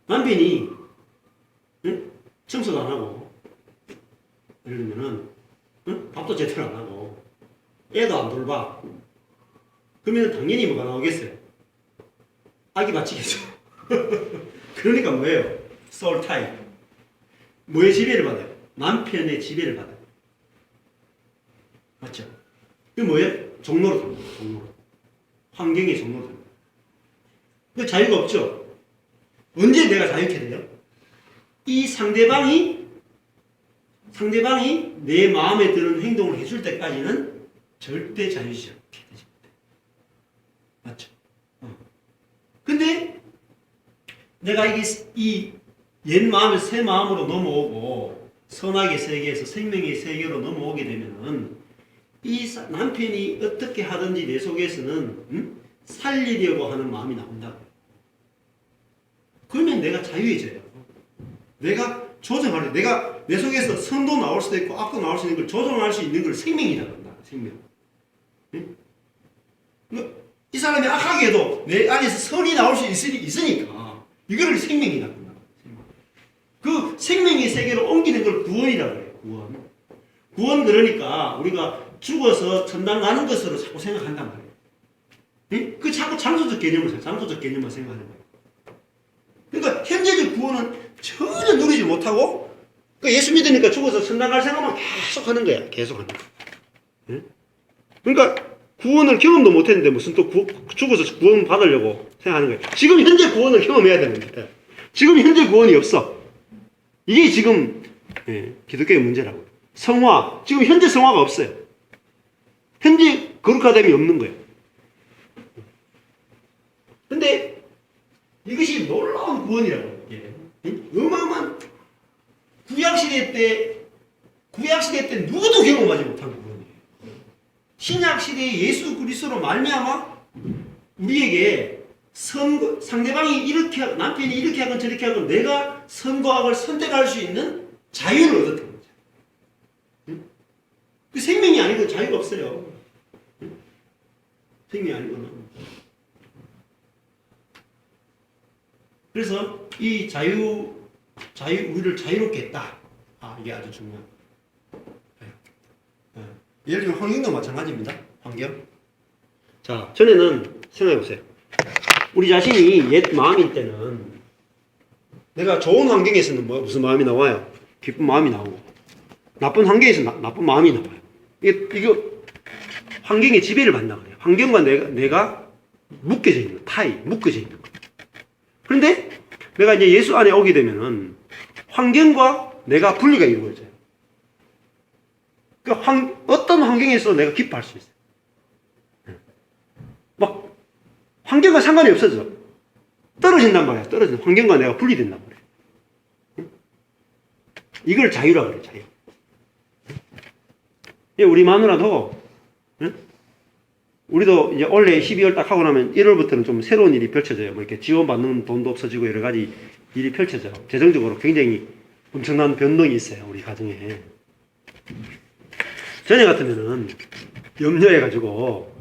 [SPEAKER 1] 남편이 청소도 안 하고, 예를 들면은 밥도 제대로 안 하고, 애도 안 돌봐. 그러면 당연히 뭐가 나오겠어요? 악이 맞히겠죠. 그러니까 뭐예요? 소울 타입. 뭐의 지배를 받아요? 남편의 지배를 받아요. 맞죠? 그게 뭐예요? 종로로 갑니다. 종로로. 환경의 종로로 갑니다. 그 자유가 없죠? 언제 내가 자유케 돼요? 이 상대방이 내 마음에 드는 행동을 해줄 때까지는 절대 자유시죠. 맞죠? 근데 내가 이 옛 마음에서 새 마음으로 넘어오고 선악의 세계에서 생명의 세계로 넘어오게 되면은 이 남편이 어떻게 하든지 내 속에서는 살리려고 하는 마음이 나온다. 그러면 내가 자유해져요. 내가 조정하려. 내가 내 속에서 선도 나올 수도 있고 악도 나올 수 있는 걸 조정할 수 있는 걸 생명이라고 한다. 생명. 이 사람이 악하게 해도 내 안에서 선이 나올 수 있으니까 이거를 생명이라고 한다. 그 생명의 세계로 옮기는 걸 구원이라고 해요. 구원. 구원 그러니까 우리가 죽어서 천당 가는 것으로 자꾸 생각한단 말이에요. 그 자꾸 장소적 개념을 생각하는 거예요. 그러니까 현재적 구원은 전혀 누리지 못하고 그러니까 예수 믿으니까 죽어서 천당 갈 생각만 계속 하는 거야. 계속 하는 거야. 그러니까 구원을 경험도 못했는데 무슨 또 죽어서 구원 받으려고 생각하는 거예요. 지금 현재 구원을 경험해야 되는 거예요. 지금 현재 구원이 없어. 이게 지금 예, 기독교의 문제라고. 성화, 지금 현재 성화가 없어요. 현재 거룩하됨이 없는 거예요. 근데 이것이 놀라운 구원이라고. 예. 어마어마한 구약시대 때 누구도 경험하지 못한 구원이에요. 신약시대의 예수 그리스도로 말미암아 우리에게 상대방이 이렇게 남편이 이렇게 하건 저렇게 하건 내가 선과 악을 선택할 수 있는 자유를 얻었던 거죠. 그 생명이 아니고 자유가 없어요. 생명이 아니고는. 그래서 이 우리를 자유롭게 했다. 이게 아주 중요한. 예를 들면 환경도 마찬가지입니다. 환경. 자, 전에는 생각해 보세요. 우리 자신이 옛 마음일 때는 내가 좋은 환경에서는 무슨 마음이 나와요? 기쁜 마음이 나오고 나쁜 환경에서 나쁜 마음이 나와요. 이거 환경의 지배를 받는다 그래요. 환경과 내가 묶여져 있는 묶여져 있는 거. 그런데 내가 이제 예수 안에 오게 되면은 환경과 내가 분리가 이루어져요. 그러니까 어떤 환경에서 내가 기뻐할 수 있어요. 막 환경과 상관이 없어져. 떨어진단 말이야. 떨어진다. 환경과 내가 분리된단 말이야. 이걸 자유라고 그래. 자유. 우리 마누라도 우리도 이제 올해 12월 딱 하고 나면 1월부터는 좀 새로운 일이 펼쳐져요. 뭐 이렇게 지원받는 돈도 없어지고 여러 가지 일이 펼쳐져요. 재정적으로 굉장히 엄청난 변동이 있어요. 우리 가정에. 전에 같으면은 염려해가지고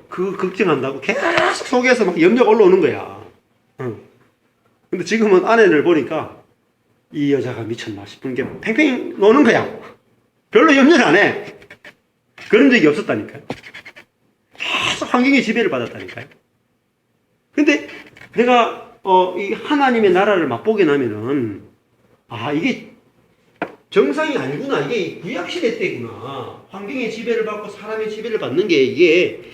[SPEAKER 1] 그 걱정한다고 계속 속에서 막 염려가 올라오는 거야. 근데 지금은 아내를 보니까 이 여자가 미쳤나 싶은 게 팽팽 노는 거야. 별로 염려를 안 해. 그런 적이 없었다니까요. 계속 환경의 지배를 받았다니까요. 근데 내가 이 하나님의 나라를 맛보게 나면은 이게 정상이 아니구나. 이게 구약시대 때구나. 환경의 지배를 받고 사람의 지배를 받는 게 이게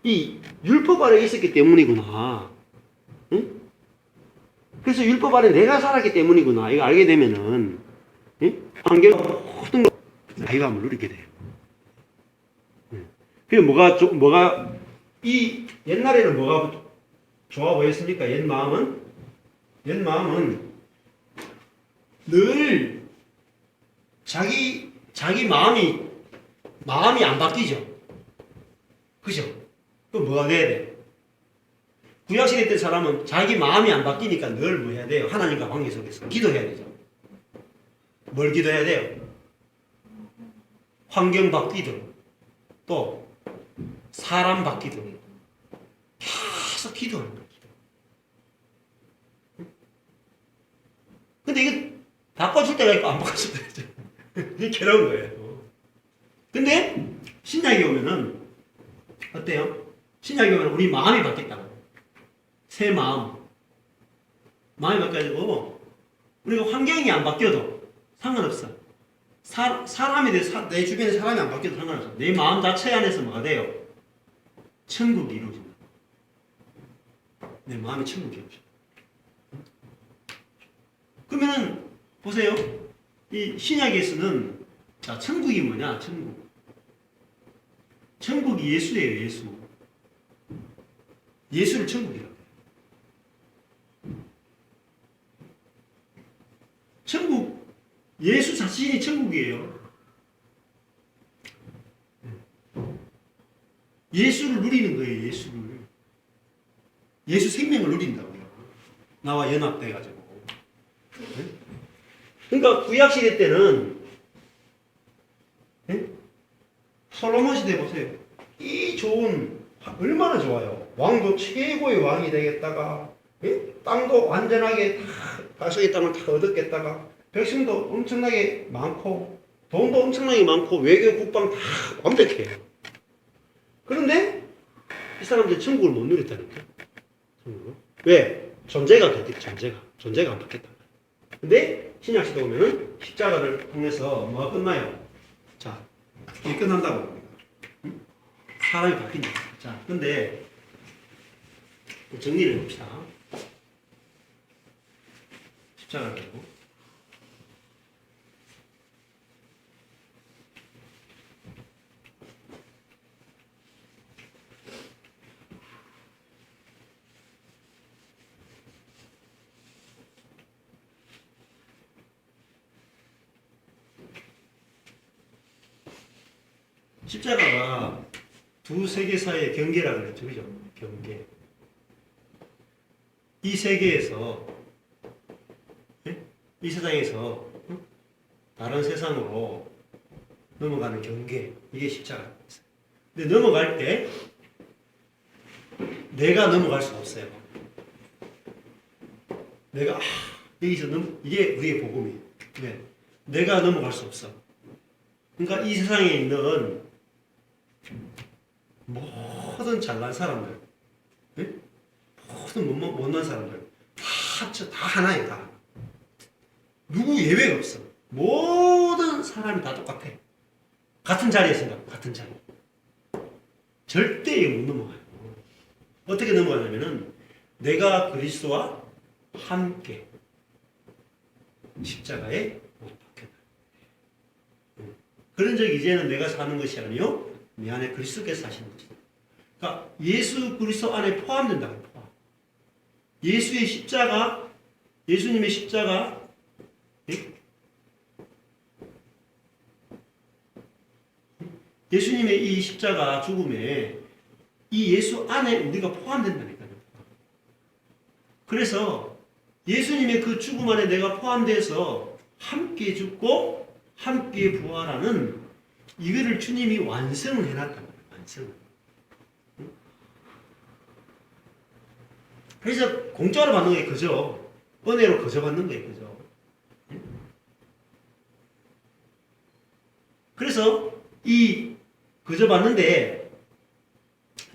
[SPEAKER 1] 이 율법 아래 있었기 때문이구나. 응? 그래서 율법 아래 내가 살았기 때문이구나. 이거 알게 되면은 환경 모든 자유함을 누리게 돼요. 그게 뭐가 이 옛날에는 뭐가 좋아 보였습니까? 옛 마음은 늘 자기 마음이 안 바뀌죠. 그죠? 그럼 뭐가 돼야 돼? 구약시대 때 사람은 자기 마음이 안 바뀌니까 늘 뭐 해야 돼요? 하나님과 관계 속에서 기도해야 되죠. 뭘 기도해야 돼요? 환경 바뀌든 또 사람 바뀌든 계속 기도하는 거죠. 근데 이거 바꿔줄 때가 있고 안 바꿔줄 때가 있죠. 이게 괴로운 거예요. 근데 신약에 오면은 어때요? 신약에 오면 우리 마음이 바뀌었다고. 새 마음이 바뀌어가지고 우리가 환경이 안 바뀌어도 상관없어. 사람에 대해서 내 주변에 사람이 안 바뀌어도 상관없어. 내 마음 자체 안에서 뭐가 돼요? 천국이 이루어진다. 내 마음이 천국이 이루어진다. 그러면은 보세요. 이 신약에서는 자, 천국이 뭐냐? 천국이 예수예요. 예수를 천국이라고 해요. 천국, 예수 자신이 천국이에요. 예수를 누리는 거예요. 예수 생명을 누린다고요. 나와 연합돼가지고. 그러니까 구약시대 때는 솔로몬 시대 보세요. 이 좋은 얼마나 좋아요. 왕도 최고의 왕이 되겠다가 땅도 완전하게 다 가서의 땅을 다 얻었겠다가 백성도 엄청나게 많고 돈도 엄청나게 많고 외교 국방 다 완벽해요. 그런데 이 사람들이 천국을 못 누렸다니까. 왜? 존재가 안 바뀌었다. 근데 신약시대 보면은 십자가를 통해서 뭐가 끝나요? 자, 이게 끝난다고. 사람이 바뀐다. 자, 근데 정리를 해봅시다. 십자가를 보고 십자가가 두 세계 사이의 경계라고 그랬죠. 그죠? 경계. 이 세계에서, 예? 이 세상에서 다른 세상으로 넘어가는 경계. 이게 십자가입니다. 근데 넘어갈 때 내가 넘어갈 수 없어요. 내가 여기서 이게 우리의 복음이에요. 네. 내가 넘어갈 수 없어. 그러니까 이 세상에 있는 모든 잘난 사람들, 네? 모든 못난 사람들 다 합쳐 다 하나예요. 다. 누구 예외가 없어. 모든 사람이 다 똑같아. 같은 자리에 있습니다. 같은 자리. 절대 못 넘어가요. 어떻게 넘어가냐면은 내가 그리스도와 함께 십자가에 못 박혔다. 그런 적 이제는 내가 사는 것이 아니요 내 안에 그리스도께서 사시는 것이다. 그러니까 예수 그리스도 안에 포함된다고. 포함. 예수의 십자가, 예수님의 십자가, 예수님의 이 십자가 죽음에 이 예수 안에 우리가 포함된다니까요. 그래서 예수님의 그 죽음 안에 내가 포함돼서 함께 죽고 함께 부활하는 이거를 주님이 완성을 해놨단 말이에요. 완성을. 그래서 공짜로 받는 게 그죠. 은혜로 거저 받는 게 그죠. 그래서 이 거저 받는데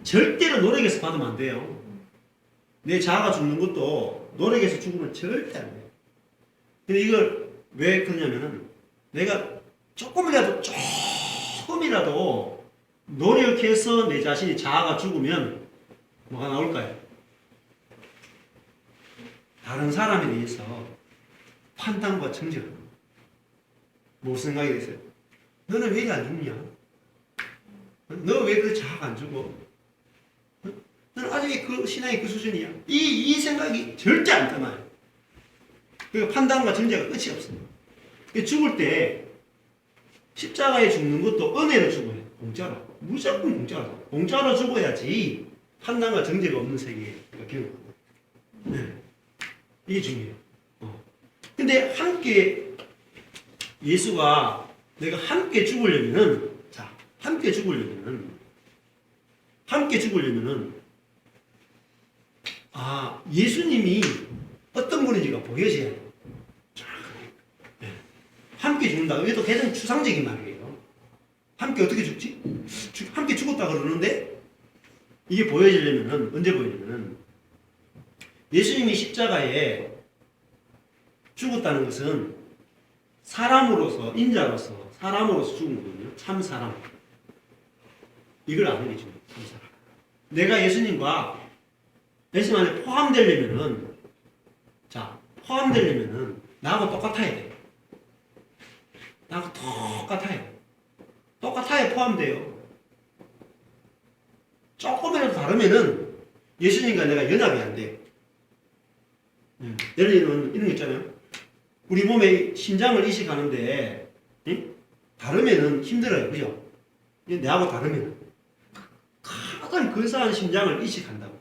[SPEAKER 1] 절대로 노력해서 받으면 안 돼요. 내 자아가 죽는 것도 노력해서 죽으면 절대 안 돼요. 근데 이걸 왜 그러냐면은 내가 조금이라도 노력해서 내 자신이 자아가 죽으면 뭐가 나올까요? 다른 사람에 대해서 판단과 정죄. 무슨 생각이 됐어요? 너는 왜 안 죽냐? 너 왜 그 자아가 안 죽어? 너는 아직 그 신앙이 그 수준이야? 이 생각이 절대 안 떠나요. 그 판단과 정죄가 끝이 없어요. 죽을 때 십자가에 죽는 것도 은혜로 죽어야 돼. 공짜로. 무조건 공짜로. 공짜로 죽어야지 판단과 정죄가 없는 세계가 기억나고. 네. 이게 중요해요. 근데 함께 예수가 내가 함께 죽으려면은 함께 죽으려면은 예수님이 어떤 분인지가 보여져야 돼요. 네. 함께 죽는다. 이게 또 굉장히 추상적인 말이에요. 함께 어떻게 죽지? 함께 죽었다 그러는데 이게 보여지려면은 언제 보여지냐면은 예수님이 십자가에 죽었다는 것은 사람으로서 인자로서 사람으로서 죽은 거거든요. 참 사람. 이걸 아는 게 중요해요. 참 사람. 내가 예수님 안에 포함되려면은 나하고 똑같아야 돼. 나하고 똑같아야 돼. 똑같아야 포함돼요. 조금이라도 다르면은 예수님과 내가 연합이 안 돼요. 예를 들면 이런 거 있잖아요. 우리 몸에 심장을 이식하는데 다르면은 힘들어요. 그죠? 내하고 다르면은 가장 근사한 심장을 이식한다고.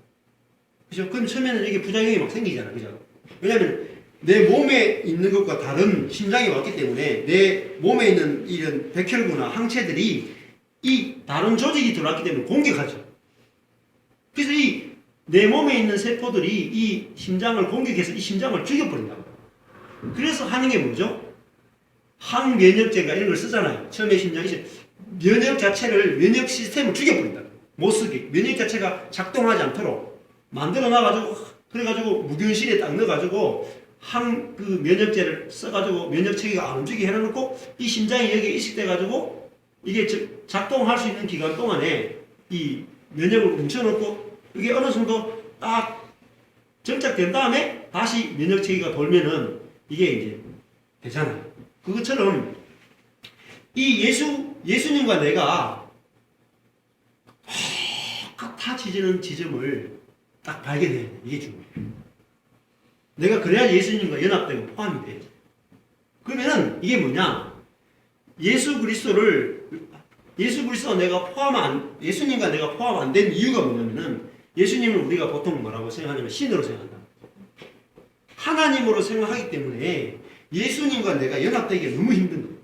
[SPEAKER 1] 그죠? 그럼 처음에는 이게 부작용이 막 생기잖아. 그죠? 왜냐면 내 몸에 있는 것과 다른 심장이 왔기 때문에 내 몸에 있는 이런 백혈구나 항체들이 이 다른 조직이 들어왔기 때문에 공격하죠. 그래서 내 몸에 있는 세포들이 이 심장을 공격해서 이 심장을 죽여버린다고. 그래서 하는 게 뭐죠? 항면역제가 이런 걸 쓰잖아요. 처음에 심장이 면역 자체를, 면역 시스템을 죽여버린다. 못 쓰게. 면역 자체가 작동하지 않도록 만들어놔가지고, 그래가지고 무균실에 딱 넣어가지고 그 면역제를 써가지고 면역 체계가 안 움직이게 해놓고 이 심장이 여기에 이식돼가지고 이게 작동할 수 있는 기간 동안에 이 면역을 뭉쳐놓고 이게 어느 정도 딱 정착된 다음에 다시 면역 체계가 돌면은 이게 이제 되잖아요. 그것처럼 이 예수님과 내가 똑같아지는 지점을 딱 발견해야 돼. 이게 중요해요. 내가 그래야 예수님과 연합되고 포함이 돼야지. 그러면은 이게 뭐냐? 예수 그리스도를 예수님과 내가 포함 안 된 이유가 뭐냐면은 예수님을 우리가 보통 뭐라고 생각하냐면 신으로 생각한다. 하나님으로 생각하기 때문에 예수님과 내가 연합되기가 너무 힘든 거예요.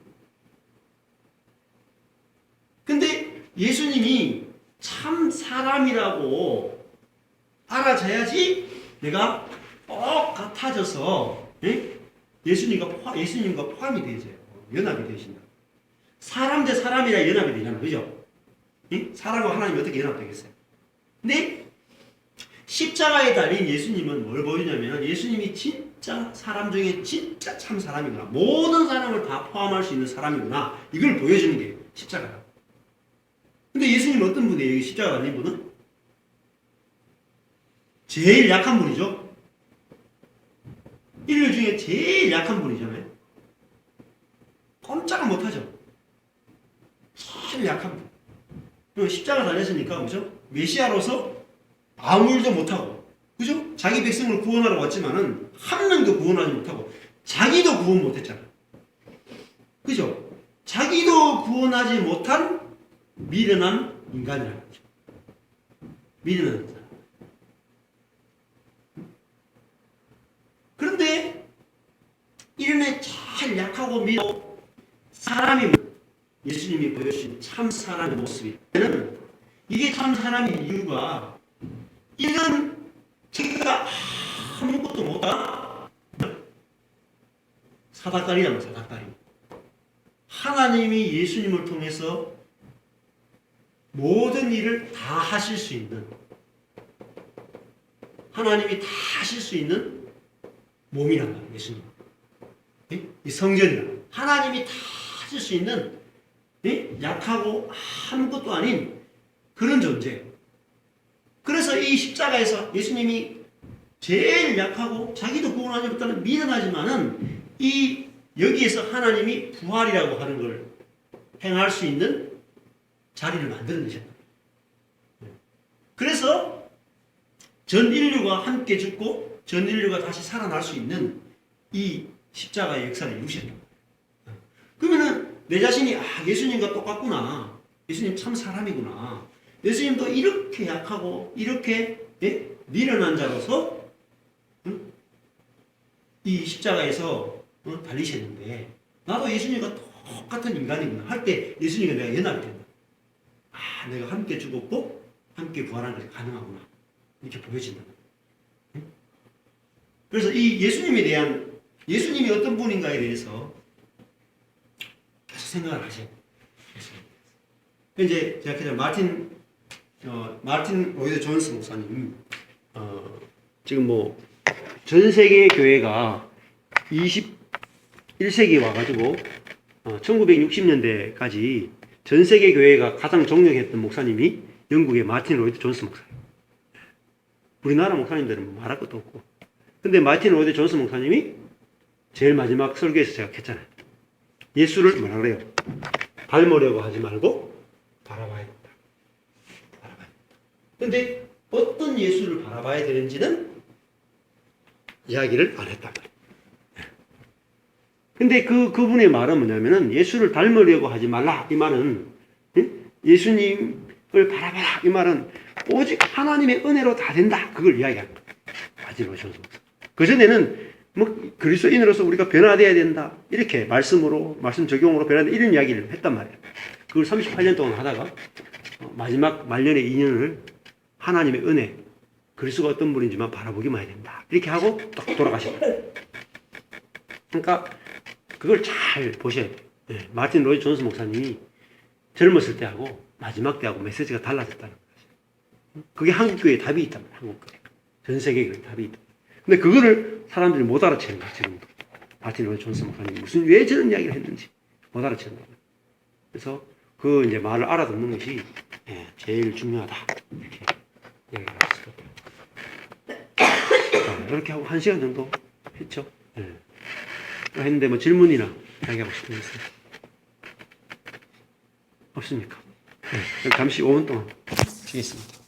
[SPEAKER 1] 근데 예수님이 참 사람이라고 알아져야지 내가 같아져서 예수님과 포함이 되어져요. 연합이 되신다. 사람 대 사람이라 연합이 되잖아요. 그죠? 사람과 하나님이 어떻게 연합되겠어요? 근데 십자가에 달린 예수님은 뭘 보이냐면 예수님이 진짜 사람 중에 진짜 참 사람이구나. 모든 사람을 다 포함할 수 있는 사람이구나. 이걸 보여주는 게 십자가다. 근데 예수님은 어떤 분이에요? 십자가 달린 분은? 제일 약한 분이죠. 인류 중에 제일 약한 분이잖아요. 꼼짝을 못하죠. 제일 약한 분. 십자가 달렸으니까 그죠? 메시아로서 아무 일도 못하고 그죠? 자기 백성을 구원하러 왔지만은 한 명도 구원하지 못하고 자기도 구원 못했잖아요. 그죠? 자기도 구원하지 못한 미련한 인간이라는 거죠. 미련한 사람. 그런데 이런에 잘 약하고 미련한 사람이 예수님이 보여주신 참 사람의 모습이는 이게 참 사람의 이유가 이런 자기가 아무것도 못한 사닥다리라는 사닥다리. 하나님이 예수님을 통해서 모든 일을 다 하실 수 있는 하나님이 다 하실 수 있는 몸이란 말이에요. 예수님. 이 성전이란 말이에요. 하나님이 다 하실 수 있는 약하고 아무것도 아닌 그런 존재. 그래서 이 십자가에서 예수님이 제일 약하고 자기도 구원하지 못하는 미련하지만은 여기에서 하나님이 부활이라고 하는 걸 행할 수 있는 자리를 만들어내셨다. 그래서 전 인류가 함께 죽고 전 인류가 다시 살아날 수 있는 이 십자가의 역사를 이루셨다. 그러면은 내 자신이 예수님과 똑같구나. 예수님 참 사람이구나. 예수님도 이렇게 약하고 이렇게 미련한 자로서 이 십자가에서 달리셨는데 나도 예수님과 똑같은 인간이구나 할 때 예수님과 내가 연합이 된다. 내가 함께 죽었고 함께 부활하는 것이 가능하구나. 이렇게 보여진다. 그래서 이 예수님이 어떤 분인가에 대해서 계속 생각을 하셔야 돼요. 이제 제가 그냥 마틴 로이드 존스 목사님 지금 전 세계 교회가 21세기에 와가지고 1960년대까지 전 세계 교회가 가장 존경했던 목사님이 영국의 마틴 로이드 존스 목사님. 우리나라 목사님들은 말할 것도 없고. 근데 마틴 로이드 존스 목사님이 제일 마지막 설교에서 제가 했잖아요. 예수를 뭐라 그래요? 닮으려고 하지 말고 바라봐야 된다. 바라봐야 된다. 근데 어떤 예수를 바라봐야 되는지는 이야기를 안 했단 말이에요. 근데 그분의 말은 뭐냐면은 예수를 닮으려고 하지 말라. 이 말은 예수님을 바라봐라. 이 말은 오직 하나님의 은혜로 다 된다. 그걸 이야기하는 거예요. 마지막 전서. 그전에는 그리스도인으로서 우리가 변화되어야 된다. 이렇게 말씀 적용으로 변화된다. 이런 이야기를 했단 말이에요. 그걸 38년 동안 하다가 마지막 말년의 2년을 하나님의 은혜, 그리스도가 어떤 분인지만 바라보기만 해야 된다. 이렇게 하고 딱 돌아가셨다. 그러니까 그걸 잘 보셔야 돼요. 마틴 로이드 존스 목사님이 젊었을 때하고 마지막 때하고 메시지가 달라졌다는 거죠. 그게 한국교회에 답이 있단 말이에요. 한국교회. 전 세계에 답이 있다. 근데 그거를 사람들이 못 알아채는 거예요. 지금도. 마틴 로이드 존스 목사님이 왜 저런 이야기를 했는지 못 알아채는 거예요. 그래서 그 이제 말을 알아듣는 것이 제일 중요하다. 이렇게 얘기를 했어요. 이렇게 하고 1시간 정도 했죠. 했는데 질문이나 이야기하고 싶은 거 있어요? 없습니까? 잠시 5분 동안 쉬겠습니다.